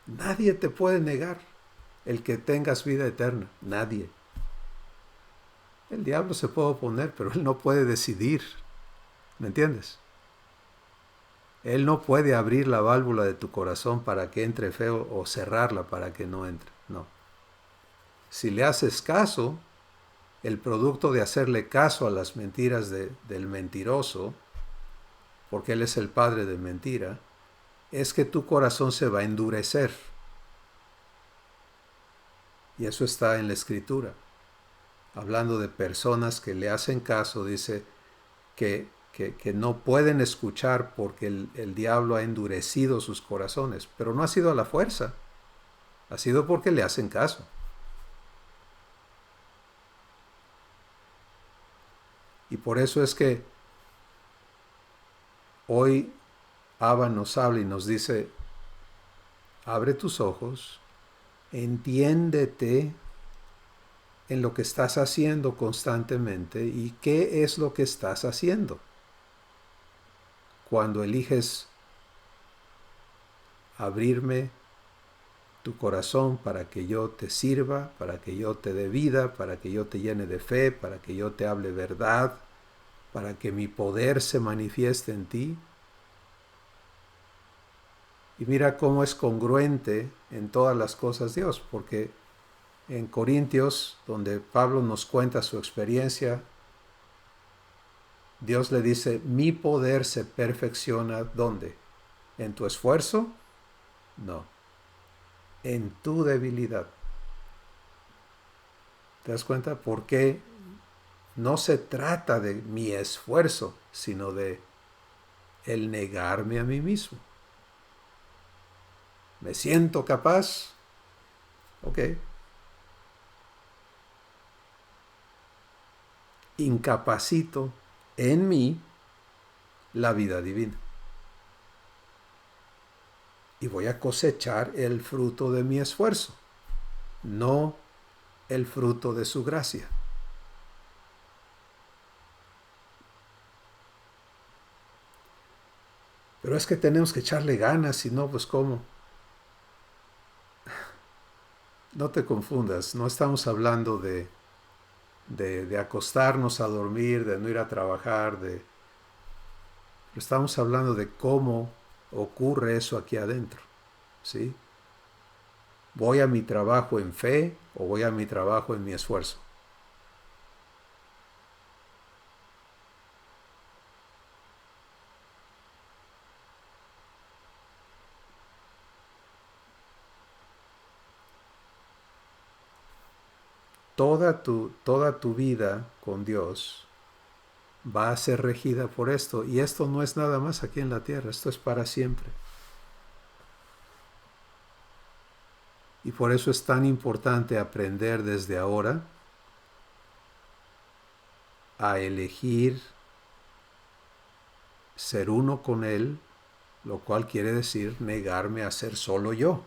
Speaker 1: Nadie te puede negar el que tengas vida eterna. Nadie. El diablo se puede oponer, pero él no puede decidir. ¿Me entiendes? Él no puede abrir la válvula de tu corazón para que entre feo o cerrarla para que no entre. No. Si le haces caso, el producto de hacerle caso a las mentiras del mentiroso, porque él es el padre de mentira, es que tu corazón se va a endurecer. Y eso está en la Escritura. Hablando de personas que le hacen caso, dice que que no pueden escuchar porque el diablo ha endurecido sus corazones, pero no ha sido a la fuerza, ha sido porque le hacen caso. Y por eso es que hoy Abba nos habla y nos dice, abre tus ojos, entiéndete en lo que estás haciendo constantemente y qué es lo que estás haciendo. Cuando eliges abrirme tu corazón para que yo te sirva, para que yo te dé vida, para que yo te llene de fe, para que yo te hable verdad, para que mi poder se manifieste en ti. Y mira cómo es congruente en todas las cosas Dios, porque en Corintios, donde Pablo nos cuenta su experiencia, Dios le dice, mi poder se perfecciona, ¿dónde? ¿En tu esfuerzo? No, en tu debilidad. ¿Te das cuenta? Porque no se trata de mi esfuerzo, sino de el negarme a mí mismo. ¿Me siento capaz? Ok. Incapacito en mí la vida divina. Y voy a cosechar el fruto de mi esfuerzo, no el fruto de su gracia. Pero es que tenemos que echarle ganas, si no, pues ¿cómo? No te confundas, no estamos hablando de acostarnos a dormir, de no ir a trabajar, estamos hablando de cómo ocurre eso aquí adentro, ¿sí? ¿Voy a mi trabajo en fe o voy a mi trabajo en mi esfuerzo? Toda tu vida con Dios va a ser regida por esto. Y esto no es nada más aquí en la tierra, esto es para siempre. Y por eso es tan importante aprender desde ahora a elegir ser uno con Él, lo cual quiere decir negarme a ser solo yo.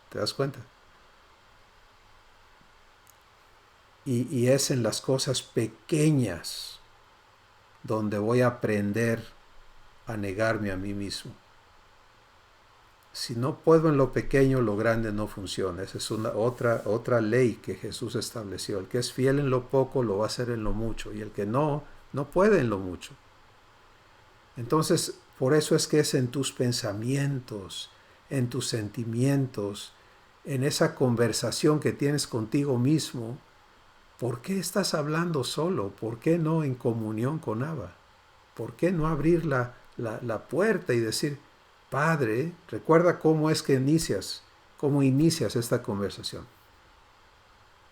Speaker 1: ¿Te das cuenta? Y es en las cosas pequeñas donde voy a aprender a negarme a mí mismo. Si no puedo en lo pequeño, lo grande no funciona. Esa es otra ley que Jesús estableció. El que es fiel en lo poco, lo va a hacer en lo mucho. Y el que no puede en lo mucho. Entonces, por eso es que es en tus pensamientos, en tus sentimientos, en esa conversación que tienes contigo mismo. ¿Por qué estás hablando solo? ¿Por qué no en comunión con Abba? ¿Por qué no abrir la puerta y decir, Padre, recuerda cómo es que cómo inicias esta conversación?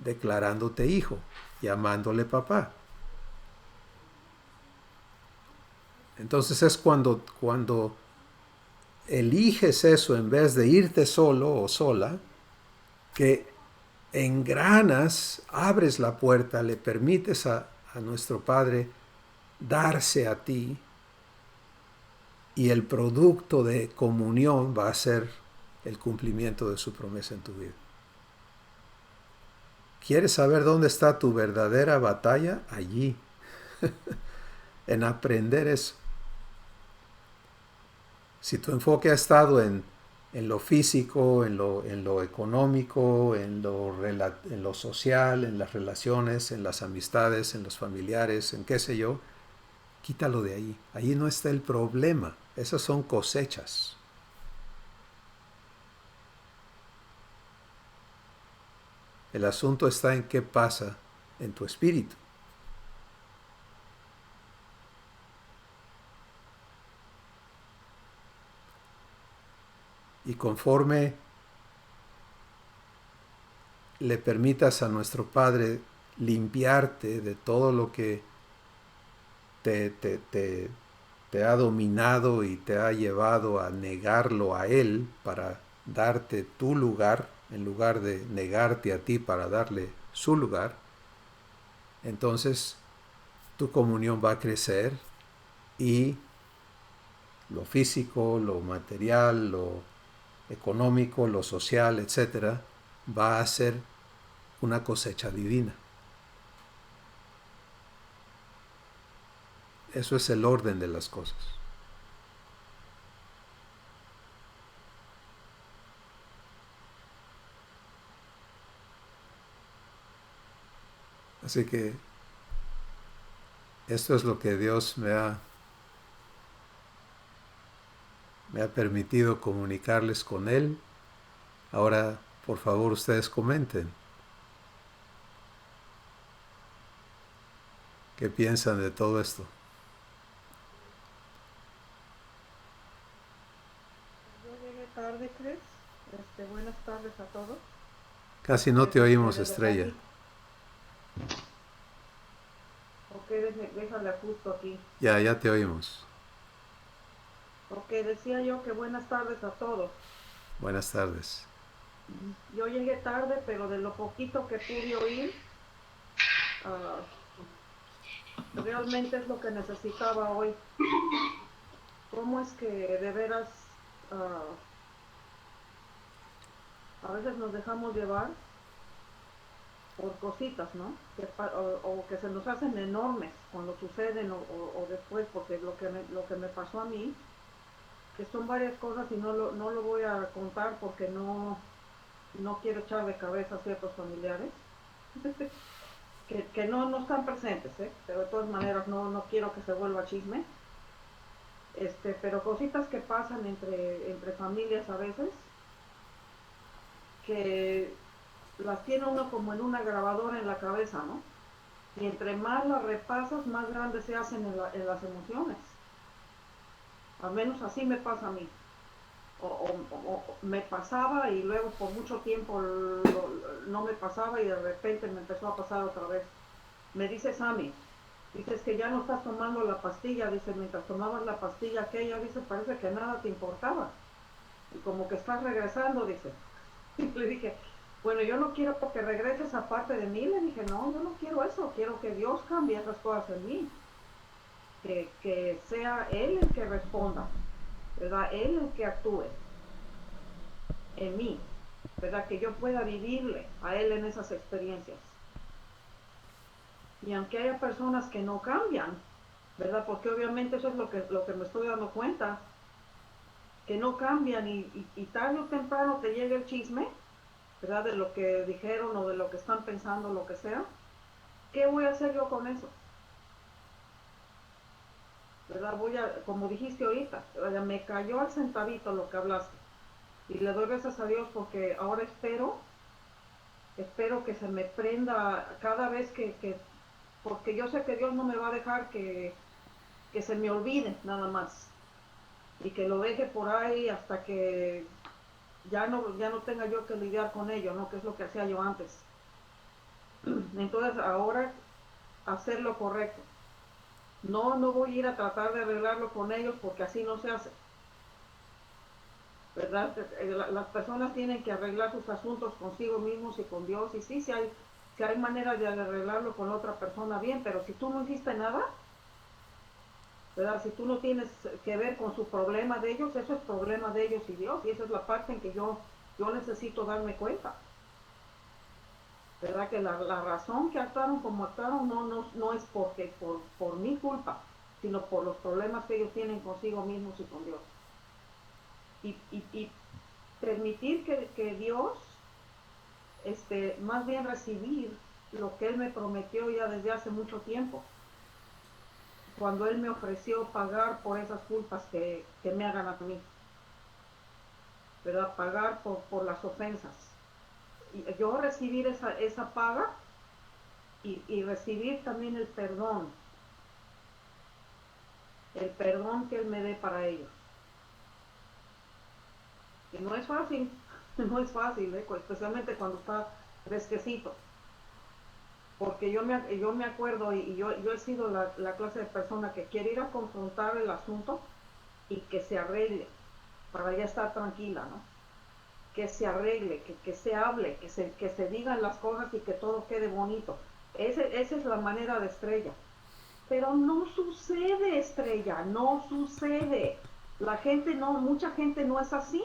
Speaker 1: Declarándote hijo, llamándole papá. Entonces es cuando eliges eso en vez de irte solo o sola, que engranas, abres la puerta, le permites a nuestro Padre darse a ti, y el producto de comunión va a ser el cumplimiento de su promesa en tu vida. ¿Quieres saber dónde está tu verdadera batalla? Allí, en aprender eso. Si tu enfoque ha estado en lo físico, en lo económico, en lo social, en las relaciones, en las amistades, en los familiares, en qué sé yo, quítalo de ahí. Ahí no está el problema. Esas son cosechas. El asunto está en qué pasa en tu espíritu. Y conforme le permitas a nuestro Padre limpiarte de todo lo que te, te, te, te ha dominado y te ha llevado a negarlo a Él para darte tu lugar, en lugar de negarte a ti para darle su lugar, entonces tu comunión va a crecer y lo físico, lo material, lo económico, lo social, etcétera, va a ser una cosecha divina. Eso es el orden de las cosas. Así que esto es lo que Dios me ha permitido comunicarles con Él. Ahora, por favor, ustedes comenten. ¿Qué piensan de todo esto?
Speaker 4: Yo llegué tarde, Chris. Buenas tardes a todos.
Speaker 1: Casi no te oímos,
Speaker 4: De lo
Speaker 1: Estrella.
Speaker 4: poquito. Ok, déjale justo aquí.
Speaker 1: Ya te oímos.
Speaker 4: Ok, decía yo que buenas tardes a todos.
Speaker 1: Buenas tardes.
Speaker 4: Yo llegué tarde, pero de lo poquito que pude oír, ah, realmente es lo que necesitaba hoy. ¿Cómo es que de veras ah, a veces nos dejamos llevar por cositas, ¿no? O que se nos hacen enormes cuando suceden o después, porque lo que me pasó a mí, que son varias cosas y no lo voy a contar porque no quiero echar de cabeza a ciertos familiares que no están presentes, ¿eh? Pero de todas maneras no quiero que se vuelva chisme. Pero cositas que pasan entre familias a veces, que las tiene uno como en una grabadora en la cabeza, ¿no? Y entre más las repasas, más grandes se hacen en las emociones. Al menos así me pasa a mí. O me pasaba y luego por mucho tiempo no me pasaba y de repente me empezó a pasar otra vez. Me dice Sammy, dices que ya no estás tomando la pastilla, dice, mientras tomabas la pastilla aquella, dice, parece que nada te importaba. Y como que estás regresando, dice. Y le dije, bueno, yo no quiero que regreses a parte de mí. Le dije, no, yo no quiero eso, quiero que Dios cambie esas cosas en mí. Que sea Él el que responda, ¿verdad? Él el que actúe en mí, ¿verdad? Que yo pueda vivirle a Él en esas experiencias. Y aunque haya personas que no cambian, ¿verdad? Porque obviamente eso es lo que me estoy dando cuenta, que no cambian y tarde o temprano te llega el chisme, ¿verdad? De lo que dijeron o de lo que están pensando, lo que sea. ¿Qué voy a hacer yo con eso? ¿Verdad? Como dijiste ahorita, ¿verdad? Me cayó al centavito lo que hablaste. Y le doy gracias a Dios porque ahora espero que se me prenda cada vez porque yo sé que Dios no me va a dejar que se me olvide nada más. Y que lo deje por ahí hasta que ya no tenga yo que lidiar con ello, ¿no? Que es lo que hacía yo antes. Entonces ahora hacer lo correcto. No voy a ir a tratar de arreglarlo con ellos porque así no se hace. ¿Verdad? Las personas tienen que arreglar sus asuntos consigo mismos y con Dios. Y sí, si hay manera de arreglarlo con otra persona, bien, pero si tú no hiciste nada, ¿verdad? Si tú no tienes que ver con su problema de ellos, eso es problema de ellos y Dios. Y esa es la parte en que yo necesito darme cuenta. ¿Verdad? Que la razón que actuaron como actuaron no es por mi culpa, sino por los problemas que ellos tienen consigo mismos y con Dios. Y permitir que Dios, más bien recibir lo que Él me prometió ya desde hace mucho tiempo, cuando Él me ofreció pagar por esas culpas que me hagan a mí, ¿verdad? Pagar por las ofensas. Y yo recibir esa paga y recibir también el perdón que Él me dé para ellos. Y no es fácil, no es fácil, especialmente cuando está fresquecito. Porque yo me acuerdo y yo he sido la clase de persona que quiere ir a confrontar el asunto y que se arregle para ya estar tranquila, ¿no? Que se arregle, que se hable, que se digan las cosas y que todo quede bonito. Esa es la manera de Estrella. Pero no sucede, Estrella, no sucede. La gente no, mucha gente no es así.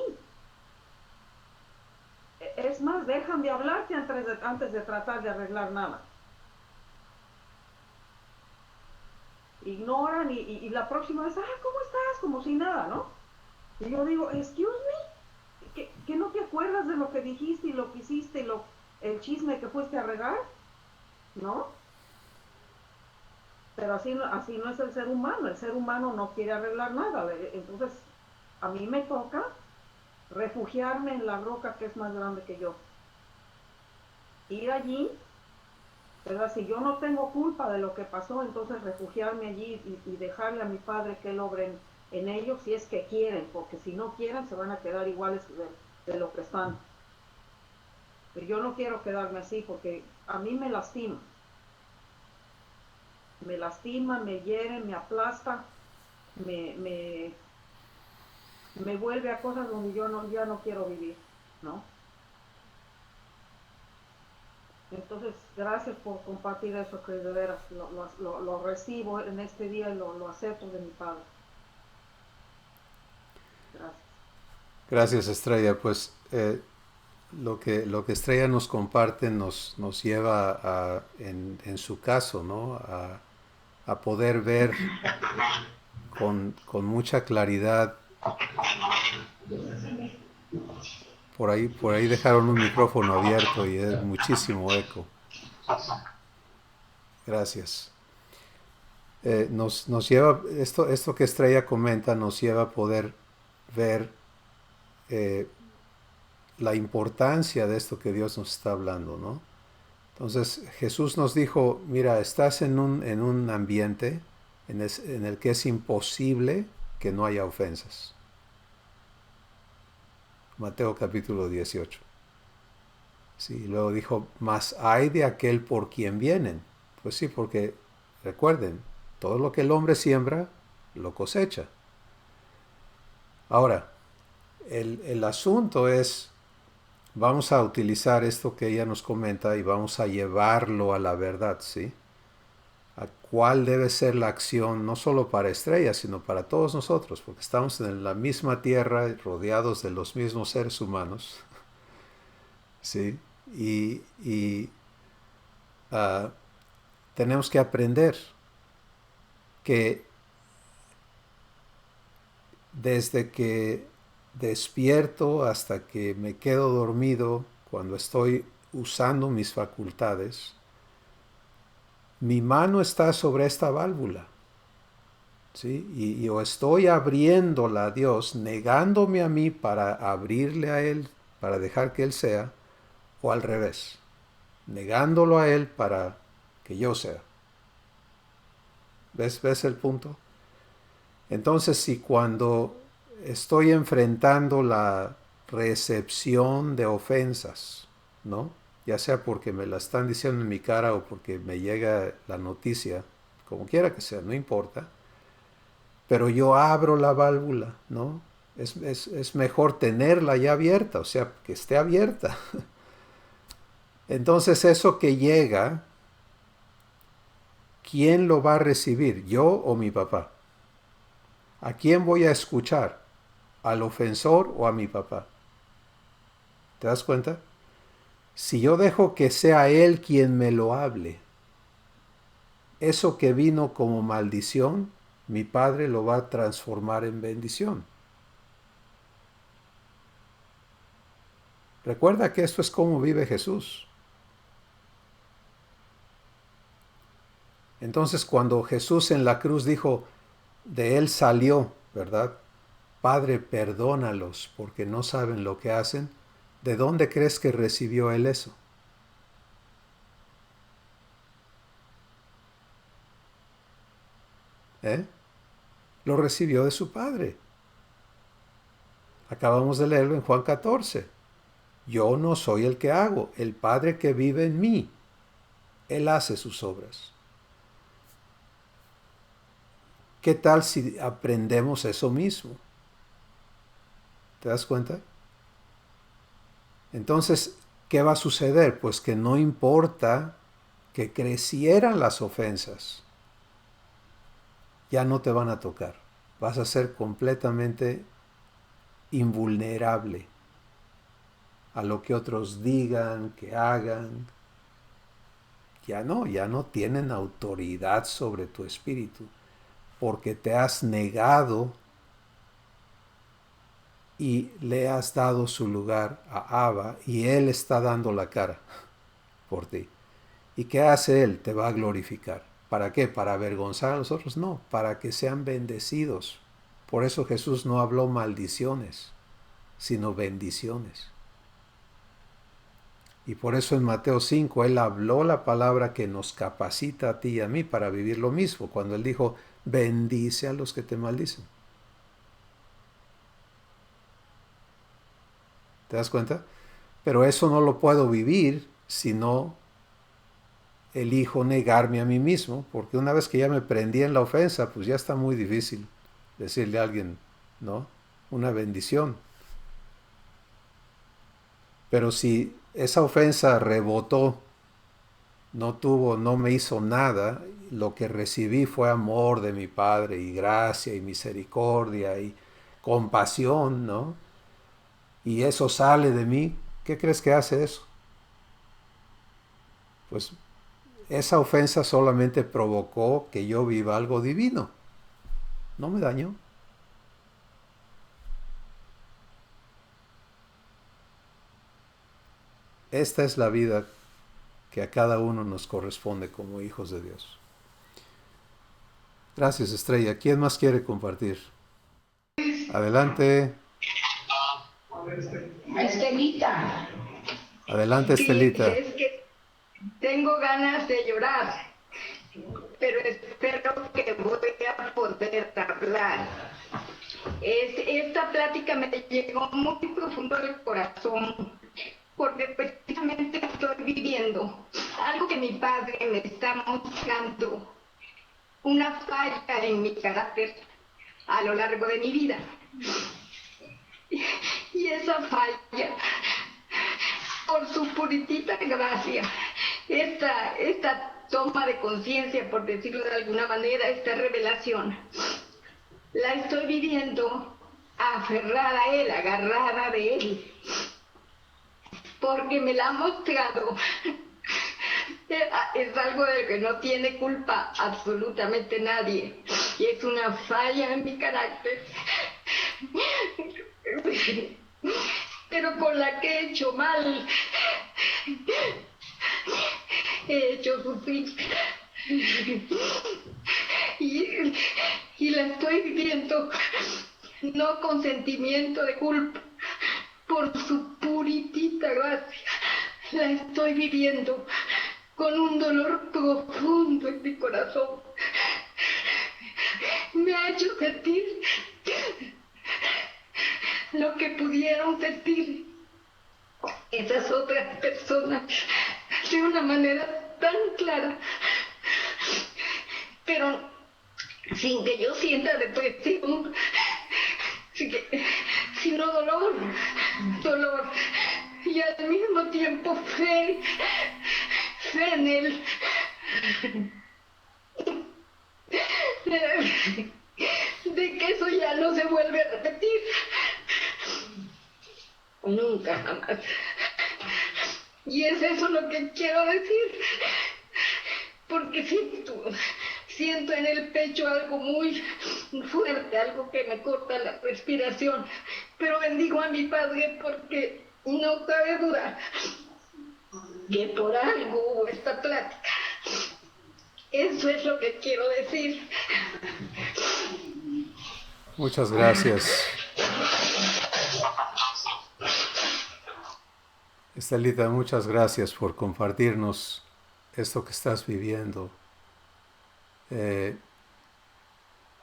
Speaker 4: Es más, dejan de hablarte antes de tratar de arreglar nada. Ignoran y la próxima vez, ¿cómo estás? Como si nada, ¿no? Y yo digo, excuse me, ¿que no te acuerdas de lo que dijiste y lo que hiciste y el chisme que fuiste a regar? ¿No? Pero así no es el ser humano no quiere arreglar nada. Entonces, a mí me toca refugiarme en la roca que es más grande que yo. Ir allí, ¿verdad? Si yo no tengo culpa de lo que pasó, entonces refugiarme allí y dejarle a mi padre que él obre en ellos si es que quieren, porque si no quieren se van a quedar iguales de lo que están. Pero yo no quiero quedarme así porque a mí me lastima. Me lastima, me hiere, me aplasta, me vuelve a cosas donde yo ya no quiero vivir, ¿no? Entonces, gracias por compartir eso, que de veras lo recibo en este día y lo acepto de mi padre. Gracias.
Speaker 1: Gracias, Estrella. Pues lo que Estrella nos comparte nos lleva en su caso, ¿no? A poder ver con mucha claridad. Por ahí dejaron un micrófono abierto y es muchísimo eco. Gracias. Nos lleva, esto que Estrella comenta nos lleva a poder ver la importancia de esto que Dios nos está hablando, ¿no? Entonces Jesús nos dijo, mira, estás en un ambiente en el que es imposible que no haya ofensas. Mateo capítulo 18. Sí, luego dijo, mas hay de aquel por quien vienen. Pues sí, porque recuerden, todo lo que el hombre siembra, lo cosecha. Ahora, el asunto es, vamos a utilizar esto que ella nos comenta y vamos a llevarlo a la verdad, ¿sí? A cuál debe ser la acción, no solo para Estrella, sino para todos nosotros, porque estamos en la misma tierra, rodeados de los mismos seres humanos, ¿sí? Y tenemos que aprender que desde que despierto hasta que me quedo dormido, cuando estoy usando mis facultades, mi mano está sobre esta válvula, ¿sí? Y o estoy abriéndola a Dios, negándome a mí para abrirle a Él, para dejar que Él sea, o al revés, negándolo a Él para que yo sea. ¿Ves el punto? Entonces, si cuando estoy enfrentando la recepción de ofensas, ¿no? Ya sea porque me la están diciendo en mi cara o porque me llega la noticia, como quiera que sea, no importa, pero yo abro la válvula, ¿no? Es mejor tenerla ya abierta, o sea, que esté abierta. Entonces eso que llega, ¿quién lo va a recibir? ¿Yo o mi papá? ¿A quién voy a escuchar? ¿Al ofensor o a mi papá? ¿Te das cuenta? Si yo dejo que sea él quien me lo hable, eso que vino como maldición, mi Padre lo va a transformar en bendición. Recuerda que esto es como vive Jesús. Entonces, cuando Jesús en la cruz dijo, de él salió, ¿verdad? Padre, perdónalos porque no saben lo que hacen. ¿De dónde crees que recibió él eso? Lo recibió de su Padre. Acabamos de leerlo en Juan 14. Yo no soy el que hago, el Padre que vive en mí. Él hace sus obras. ¿Qué tal si aprendemos eso mismo? ¿Te das cuenta? Entonces, ¿qué va a suceder? Pues que no importa que crecieran las ofensas, ya no te van a tocar. Vas a ser completamente invulnerable a lo que otros digan, que hagan. Ya no tienen autoridad sobre tu espíritu, porque te has negado y le has dado su lugar a Abba, y Él está dando la cara por ti. ¿Y qué hace Él? Te va a glorificar. ¿Para qué? ¿Para avergonzar a los otros? No, para que sean bendecidos. Por eso Jesús no habló maldiciones, sino bendiciones. Y por eso en Mateo 5 Él habló la palabra que nos capacita a ti y a mí para vivir lo mismo, cuando Él dijo, bendice a los que te maldicen. ¿Te das cuenta? Pero eso no lo puedo vivir si no elijo negarme a mí mismo, porque una vez que ya me prendí en la ofensa, pues ya está muy difícil decirle a alguien, ¿no? Una bendición. Pero si esa ofensa rebotó, no me hizo nada, lo que recibí fue amor de mi Padre y gracia y misericordia y compasión, ¿no? Y eso sale de mí, ¿qué crees que hace eso? Pues esa ofensa solamente provocó que yo viva algo divino, no me dañó. Esta es la vida que a cada uno nos corresponde como hijos de Dios. Gracias, Estrella. ¿Quién más quiere compartir? Adelante.
Speaker 5: Estelita,
Speaker 1: Adelante,
Speaker 5: sí,
Speaker 1: Estelita.
Speaker 5: es que tengo ganas de llorar, pero espero que voy a poder hablar. Esta plática me llegó muy profundo del corazón, porque precisamente estoy viviendo algo que mi padre me está mostrando, una falla en mi carácter a lo largo de mi vida. Y esa falla, por su puritita gracia, esta toma de conciencia, por decirlo de alguna manera, esta revelación, la estoy viviendo aferrada a él, agarrada de él, porque me la ha mostrado. Es algo del que no tiene culpa absolutamente nadie, y es una falla en mi carácter, pero con la que he hecho mal, he hecho sufrir, y la estoy viviendo no con sentimiento de culpa, por su puritita gracia, la estoy viviendo con un dolor profundo en mi corazón. Me ha hecho sentir lo que pudieron sentir esas otras personas de una manera tan clara, pero sin que yo sienta depresión, sino dolor, y al mismo tiempo fe en él. De que eso ya no se vuelve a repetir. Nunca jamás. Y es eso lo que quiero decir. Porque siento en el pecho algo muy fuerte, algo que me corta la respiración. Pero bendigo a mi Padre porque no cabe duda que por algo hubo esta plática. Eso es lo que quiero decir.
Speaker 1: Muchas gracias. Estelita, muchas gracias por compartirnos esto que estás viviendo.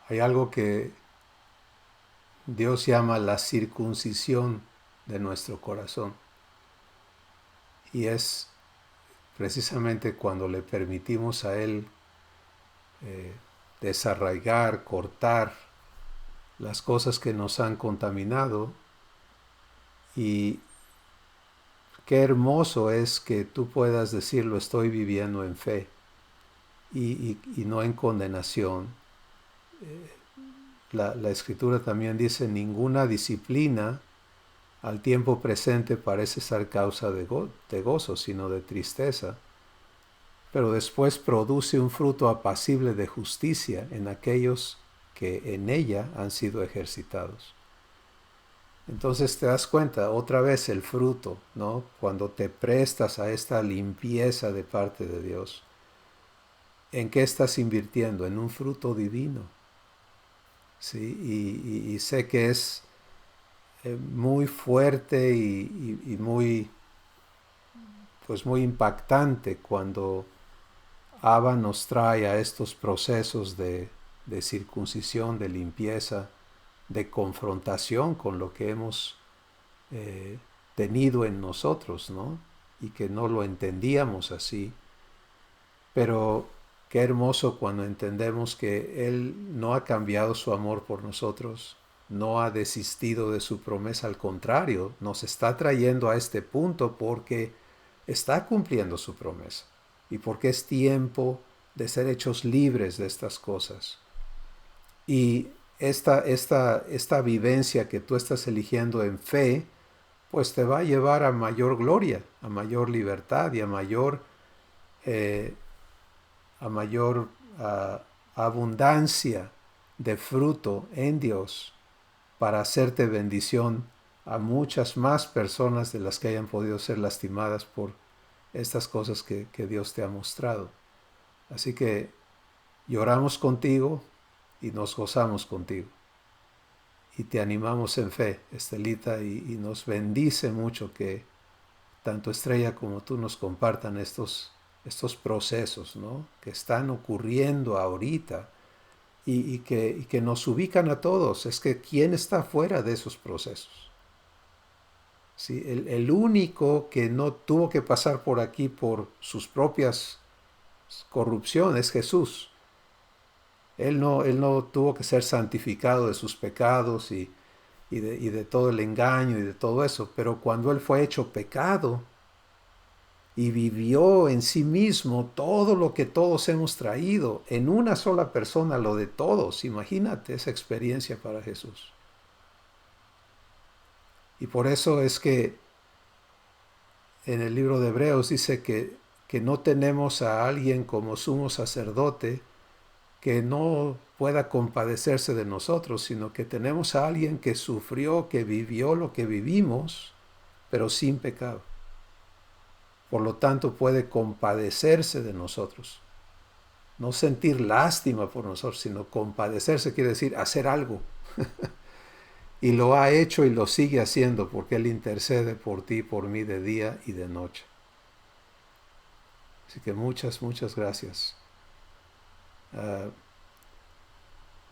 Speaker 1: Hay algo que Dios llama la circuncisión de nuestro corazón. Y es precisamente cuando le permitimos a Él desarraigar, cortar las cosas que nos han contaminado. Y qué hermoso es que tú puedas decir, lo estoy viviendo en fe y no en condenación. La Escritura también dice, ninguna disciplina al tiempo presente parece ser causa de gozo, sino de tristeza, pero después produce un fruto apacible de justicia en aquellos que en ella han sido ejercitados. Entonces te das cuenta, otra vez el fruto, ¿no? Cuando te prestas a esta limpieza de parte de Dios, ¿en qué estás invirtiendo? En un fruto divino. ¿Sí? Y sé que es muy fuerte y muy, pues muy impactante cuando Abba nos trae a estos procesos de circuncisión, de limpieza, de confrontación con lo que hemos tenido en nosotros, ¿no? Y que no lo entendíamos así. Pero qué hermoso cuando entendemos que Él no ha cambiado su amor por nosotros, no ha desistido de su promesa, al contrario, nos está trayendo a este punto porque está cumpliendo su promesa y porque es tiempo de ser hechos libres de estas cosas. Y esta vivencia que tú estás eligiendo en fe, pues te va a llevar a mayor gloria, a mayor libertad y a mayor abundancia de fruto en Dios para hacerte bendición a muchas más personas de las que hayan podido ser lastimadas por estas cosas que Dios te ha mostrado. Así que lloramos contigo y nos gozamos contigo. Y te animamos en fe, Estelita, y nos bendice mucho que tanto Estrella como tú nos compartan estos procesos, ¿no? Que están ocurriendo ahorita y que nos ubican a todos. Es que ¿quién está fuera de esos procesos? ¿Sí? El único que no tuvo que pasar por aquí por sus propias corrupciones es Jesús. Él no tuvo que ser santificado de sus pecados y de todo el engaño y de todo eso, pero cuando Él fue hecho pecado y vivió en sí mismo todo lo que todos hemos traído, en una sola persona lo de todos, imagínate esa experiencia para Jesús. Y por eso es que en el libro de Hebreos dice que no tenemos a alguien como sumo sacerdote que no pueda compadecerse de nosotros, sino que tenemos a alguien que sufrió, que vivió lo que vivimos, pero sin pecado. Por lo tanto, puede compadecerse de nosotros. No sentir lástima por nosotros, sino compadecerse quiere decir hacer algo. Y lo ha hecho y lo sigue haciendo porque Él intercede por ti y por mí de día y de noche. Así que muchas, muchas gracias.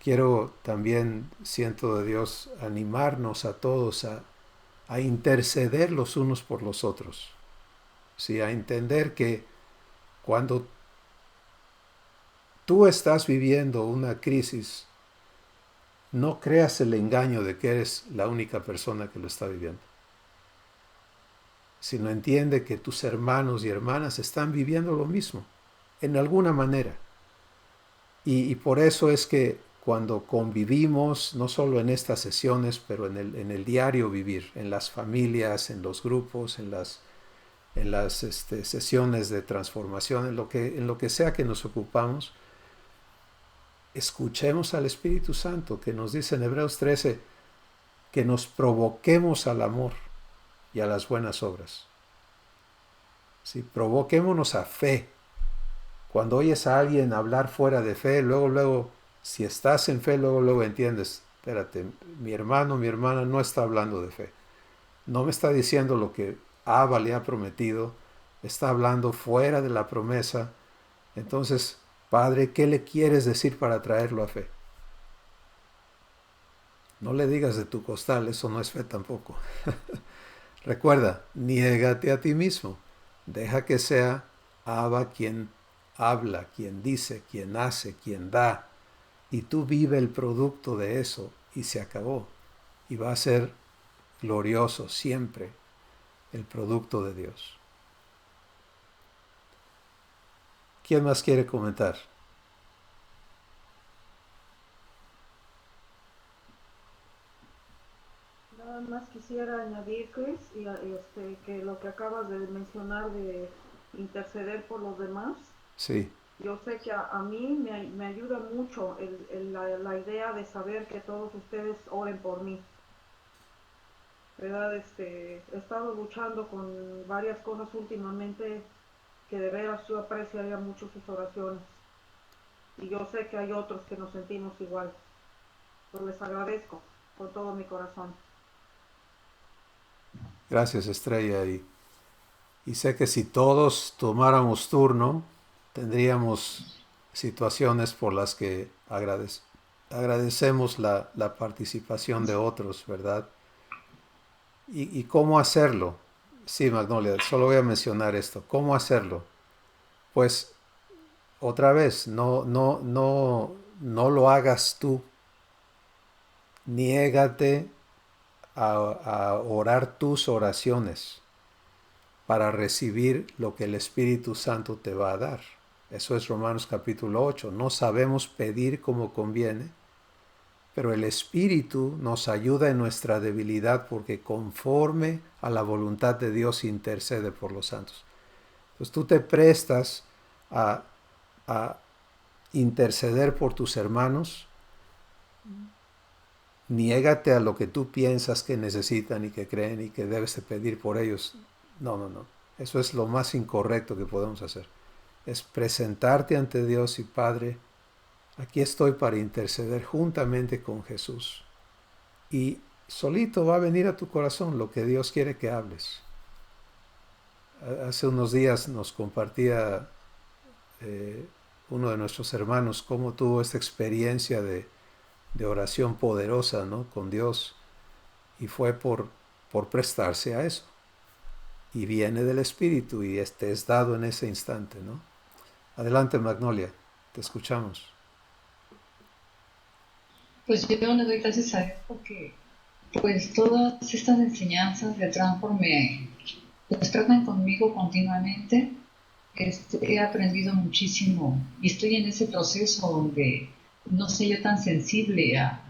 Speaker 1: Quiero también, siento de Dios, animarnos a todos a interceder los unos por los otros. ¿Sí? A entender que cuando tú estás viviendo una crisis, no creas el engaño de que eres la única persona que lo está viviendo, sino entiende que tus hermanos y hermanas están viviendo lo mismo, en alguna manera. Y por eso es que cuando convivimos, no solo en estas sesiones, pero en el diario vivir, en las familias, en los grupos, en las sesiones de transformación, en lo que sea que nos ocupamos, escuchemos al Espíritu Santo que nos dice en Hebreos 13 que nos provoquemos al amor y a las buenas obras. ¿Sí? Provoquémonos a fe. Cuando oyes a alguien hablar fuera de fe, luego, si estás en fe, luego entiendes, espérate, mi hermano, mi hermana no está hablando de fe. No me está diciendo lo que Abba le ha prometido, está hablando fuera de la promesa. Entonces, Padre, ¿qué le quieres decir para traerlo a fe? No le digas de tu costal, eso no es fe tampoco. Recuerda, niégate a ti mismo. Deja que sea Abba quien habla, quien dice, quien hace, quien da. Y tú vive el producto de eso y se acabó. Y va a ser glorioso siempre el producto de Dios. ¿Quién más quiere comentar?
Speaker 4: Nada más quisiera añadir, Chris, que lo que acabas de mencionar de interceder por los demás,
Speaker 1: Sí,
Speaker 4: yo sé que a mí me ayuda mucho la idea de saber que todos ustedes oren por mí. ¿Verdad? He estado luchando con varias cosas últimamente que de veras yo apreciaría mucho sus oraciones. Y yo sé que hay otros que nos sentimos igual. Pues les agradezco con todo mi corazón.
Speaker 1: gracias Estrella. Y sé que si todos tomáramos turno, tendríamos situaciones por las que agradecemos la participación de otros, ¿verdad? ¿Y cómo hacerlo? Sí, Magnolia, solo voy a mencionar esto. ¿Cómo hacerlo? Pues otra vez, no lo hagas tú. Niégate a orar tus oraciones para recibir lo que el Espíritu Santo te va a dar. Eso es Romanos capítulo 8. No sabemos pedir como conviene, pero el Espíritu nos ayuda en nuestra debilidad porque conforme a la voluntad de Dios intercede por los santos. Entonces tú te prestas a, a interceder por tus hermanos. Niégate a lo que tú piensas que necesitan y que creen y que debes de pedir por ellos. No. Eso es lo más incorrecto que podemos hacer. Es presentarte ante Dios y Padre, aquí estoy para interceder juntamente con Jesús. Y solito va a venir a tu corazón lo que Dios quiere que hables. Hace unos días nos compartía uno de nuestros hermanos cómo tuvo esta experiencia de oración poderosa, ¿no?, con Dios, y fue por prestarse a eso. Y viene del Espíritu y este es dado en ese instante, ¿no? Adelante, Magnolia, te escuchamos.
Speaker 6: Pues yo le doy gracias a Dios porque pues todas estas enseñanzas de Transform pues tratan conmigo continuamente. He aprendido muchísimo y estoy en ese proceso donde no soy yo tan sensible a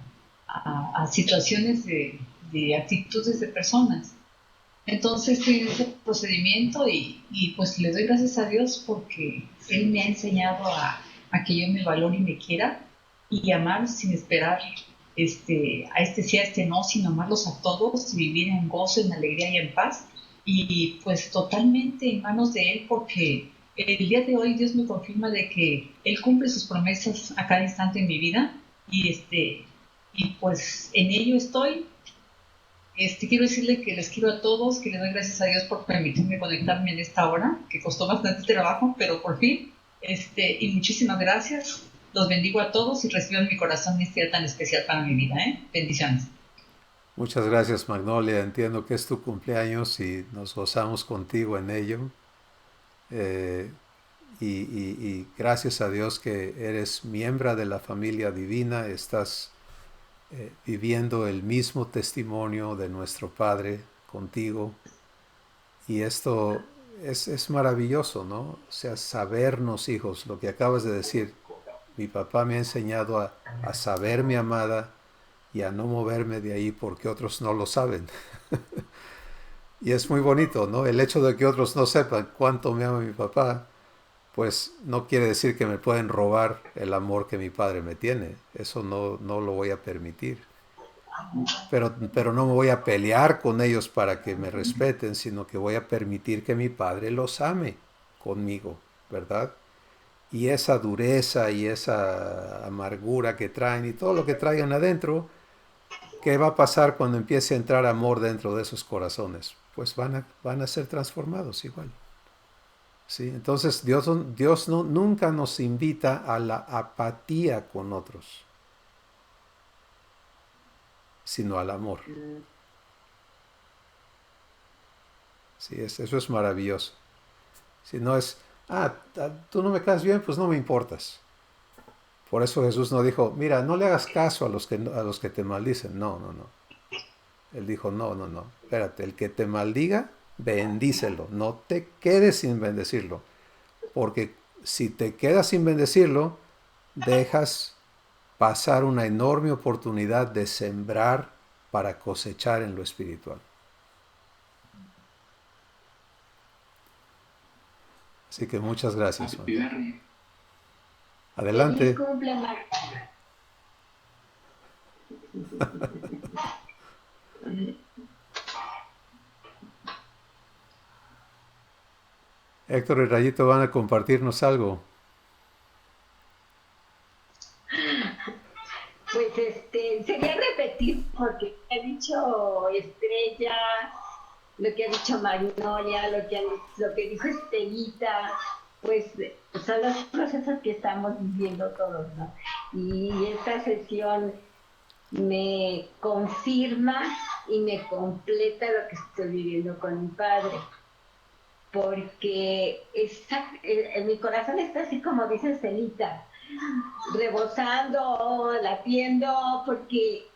Speaker 6: situaciones de actitudes de personas. Entonces estoy en ese procedimiento y pues le doy gracias a Dios porque Él me ha enseñado a que yo me valore y me quiera y amar sin esperar a este sí, a este no, sino amarlos a todos y vivir en gozo, en alegría y en paz. Y pues totalmente en manos de Él porque el día de hoy Dios me confirma de que Él cumple sus promesas a cada instante en mi vida y pues en ello estoy. Quiero decirle que les quiero a todos, que le doy gracias a Dios por permitirme conectarme en esta hora, que costó bastante trabajo, pero por fin, y muchísimas gracias. Los bendigo a todos y reciban en mi corazón este día tan especial para mi vida, Bendiciones.
Speaker 1: Muchas gracias, Magnolia. Entiendo que es tu cumpleaños y nos gozamos contigo en ello. Y gracias a Dios que eres miembro de la familia divina, estás viviendo el mismo testimonio de nuestro Padre contigo. Y esto es maravilloso, ¿no? O sea, sabernos hijos, lo que acabas de decir. Mi papá me ha enseñado a saber mi amada y a no moverme de ahí porque otros no lo saben. Y es muy bonito, ¿no? El hecho de que otros no sepan cuánto me ama mi papá, pues no quiere decir que me pueden robar el amor que mi padre me tiene. Eso no lo voy a permitir. Pero no me voy a pelear con ellos para que me respeten, sino que voy a permitir que mi padre los ame conmigo, ¿verdad? Y esa dureza y esa amargura que traen y todo lo que traigan adentro, ¿qué va a pasar cuando empiece a entrar amor dentro de esos corazones? Pues van a ser transformados igual. ¿Sí? Entonces Dios nunca nos invita a la apatía con otros, sino al amor. Sí, eso es maravilloso. Si no es, tú no me caes bien, pues no me importas. Por eso Jesús no dijo, mira, no le hagas caso a los que te maldicen. No, no, no. Él dijo, no, no, no. Espérate, el que te maldiga, bendícelo. No te quedes sin bendecirlo. Porque si te quedas sin bendecirlo, dejas pasar una enorme oportunidad de sembrar para cosechar en lo espiritual. Así que muchas gracias. Adelante.
Speaker 5: Feliz cumple,
Speaker 1: Héctor y Rayito van a compartirnos algo.
Speaker 5: Pues sería repetir porque ha dicho Estrella, lo que ha dicho Magnolia, lo que dijo Estelita, pues son los procesos que estamos viviendo todos, ¿no? Y esta sesión me confirma y me completa lo que estoy viviendo con mi padre, porque en mi corazón está así como dice Estelita, rebosando, latiendo, porque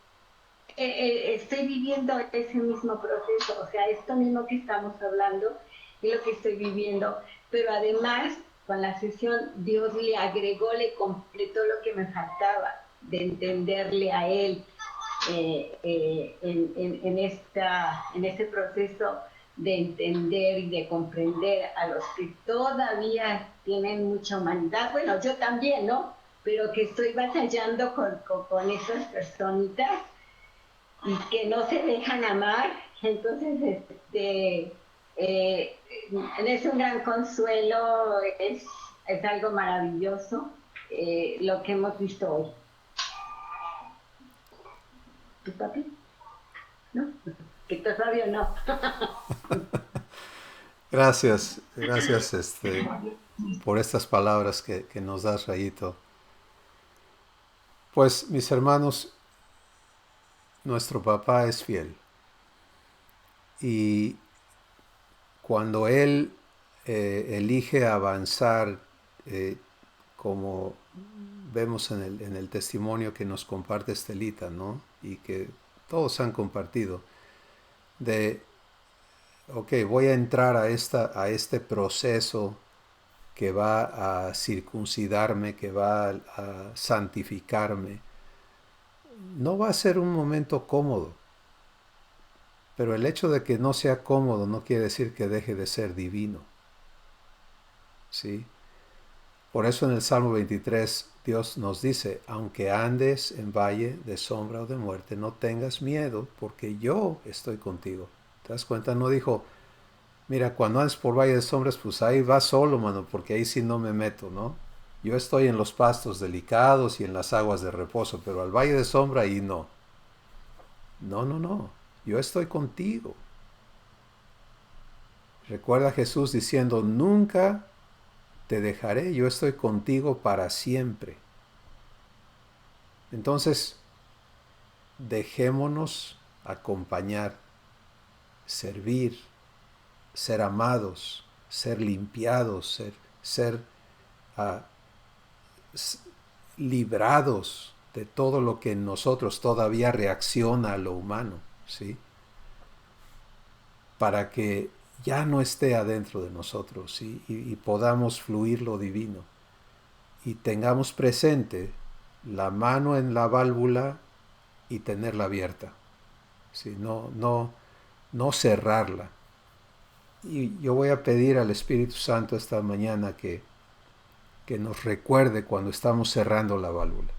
Speaker 5: estoy viviendo ese mismo proceso, o sea, esto mismo que estamos hablando es lo que estoy viviendo, pero además con la sesión Dios le agregó, le completó lo que me faltaba de entenderle a Él en este proceso de entender y de comprender a los que todavía tienen mucha humanidad, bueno, yo también, ¿no? Pero que estoy batallando con esas personitas y que no se dejan amar, entonces es un gran consuelo, es algo maravilloso lo que hemos visto hoy. ¿Tu papi? ¿No? Que todavía no.
Speaker 1: Gracias por estas palabras que nos das, Rayito. Pues, mis hermanos, nuestro papá es fiel. Y cuando Él elige avanzar, como vemos en el testimonio que nos comparte Estelita, ¿no? Y que todos han compartido, voy a entrar a este proceso que va a circuncidarme, que va a santificarme. No va a ser un momento cómodo, pero el hecho de que no sea cómodo no quiere decir que deje de ser divino. ¿Sí? Por eso en el Salmo 23 Dios nos dice, aunque andes en valle de sombra o de muerte, no tengas miedo, porque yo estoy contigo. ¿Te das cuenta? No dijo, mira, cuando andes por valle de sombras, pues ahí vas solo, mano, porque ahí sí no me meto, ¿no? Yo estoy en los pastos delicados y en las aguas de reposo, pero al valle de sombra ahí no. No, no, no. Yo estoy contigo. Recuerda a Jesús diciendo, nunca te dejaré, yo estoy contigo para siempre. Entonces, dejémonos acompañar, servir, ser amados, ser limpiados, ser librados de todo lo que en nosotros todavía reacciona a lo humano, ¿sí? Para que ya no esté adentro de nosotros, ¿sí? y podamos fluir lo divino. Y tengamos presente la mano en la válvula y tenerla abierta, ¿sí? No cerrarla. Y yo voy a pedir al Espíritu Santo esta mañana que nos recuerde cuando estamos cerrando la válvula.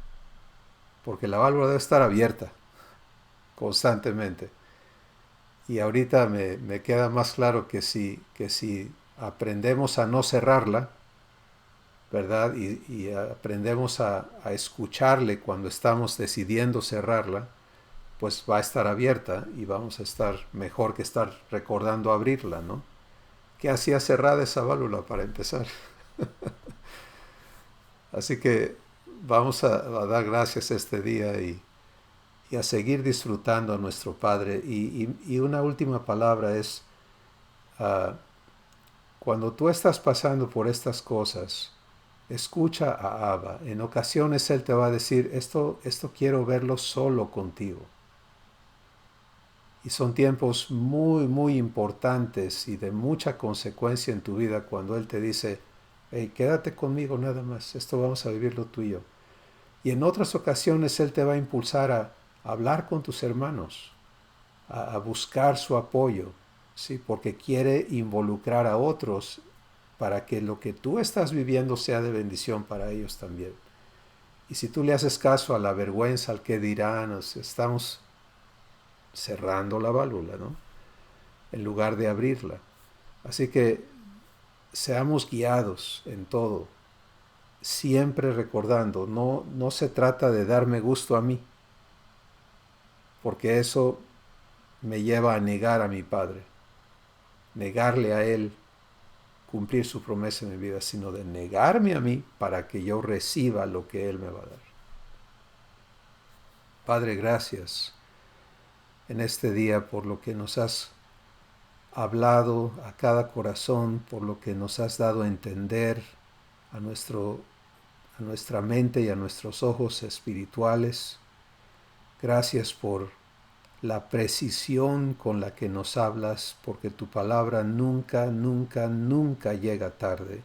Speaker 1: Porque la válvula debe estar abierta constantemente. Y ahorita me queda más claro que si aprendemos a no cerrarla, ¿verdad? Y aprendemos a escucharle cuando estamos decidiendo cerrarla, pues va a estar abierta y vamos a estar mejor que estar recordando abrirla, ¿no? ¿Qué hacía cerrada esa válvula para empezar? Así que vamos a dar gracias este día y a seguir disfrutando a nuestro Padre. Y una última palabra es, cuando tú estás pasando por estas cosas, escucha a Abba. En ocasiones Él te va a decir, esto quiero verlo solo contigo. Y son tiempos muy, muy importantes y de mucha consecuencia en tu vida cuando Él te dice, hey, quédate conmigo nada más, esto vamos a vivirlo tú y yo. Y en otras ocasiones Él te va a impulsar a hablar con tus hermanos, a buscar su apoyo, ¿sí? Porque quiere involucrar a otros para que lo que tú estás viviendo sea de bendición para ellos también. Y si tú le haces caso a la vergüenza, al que dirán, estamos cerrando la válvula, ¿no? En lugar de abrirla. Así que seamos guiados en todo, siempre recordando, no se trata de darme gusto a mí, porque eso me lleva a negar a mi Padre, negarle a Él cumplir su promesa en mi vida, sino de negarme a mí para que yo reciba lo que Él me va a dar. Padre, gracias en este día por lo que nos has hablado a cada corazón, por lo que nos has dado a entender a nuestra mente y a nuestros ojos espirituales. Gracias por la precisión con la que nos hablas, porque tu palabra nunca, nunca, nunca llega tarde.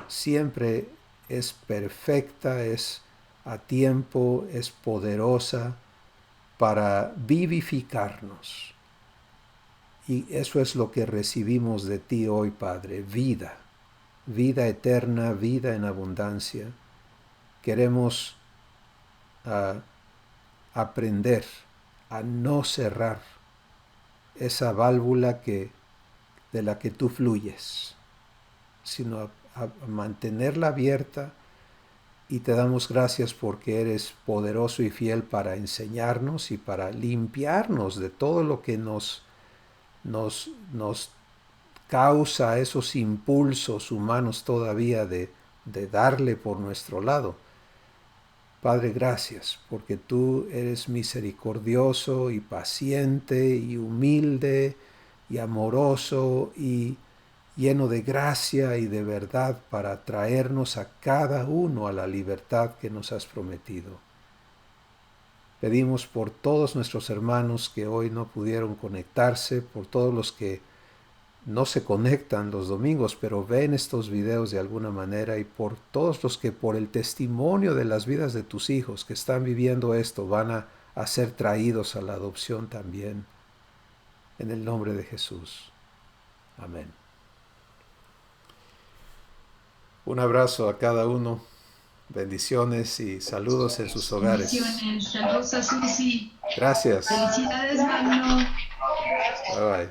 Speaker 1: Siempre es perfecta, es a tiempo, es poderosa para vivificarnos. Y eso es lo que recibimos de ti hoy, Padre, vida, vida eterna, vida en abundancia. Queremos aprender a no cerrar esa válvula de la que tú fluyes, sino a mantenerla abierta, y te damos gracias porque eres poderoso y fiel para enseñarnos y para limpiarnos de todo lo que nos causa esos impulsos humanos todavía de darle por nuestro lado. Padre, gracias, porque tú eres misericordioso y paciente y humilde y amoroso y lleno de gracia y de verdad para traernos a cada uno a la libertad que nos has prometido. Pedimos por todos nuestros hermanos que hoy no pudieron conectarse, por todos los que no se conectan los domingos, pero ven estos videos de alguna manera, y por todos los que por el testimonio de las vidas de tus hijos que están viviendo esto van a ser traídos a la adopción también. En el nombre de Jesús. Amén. Un abrazo a cada uno. Bendiciones y saludos en sus hogares.
Speaker 7: Bendiciones. Saludos a Susi.
Speaker 1: Gracias.
Speaker 7: Felicidades, Magno.
Speaker 1: Bye bye.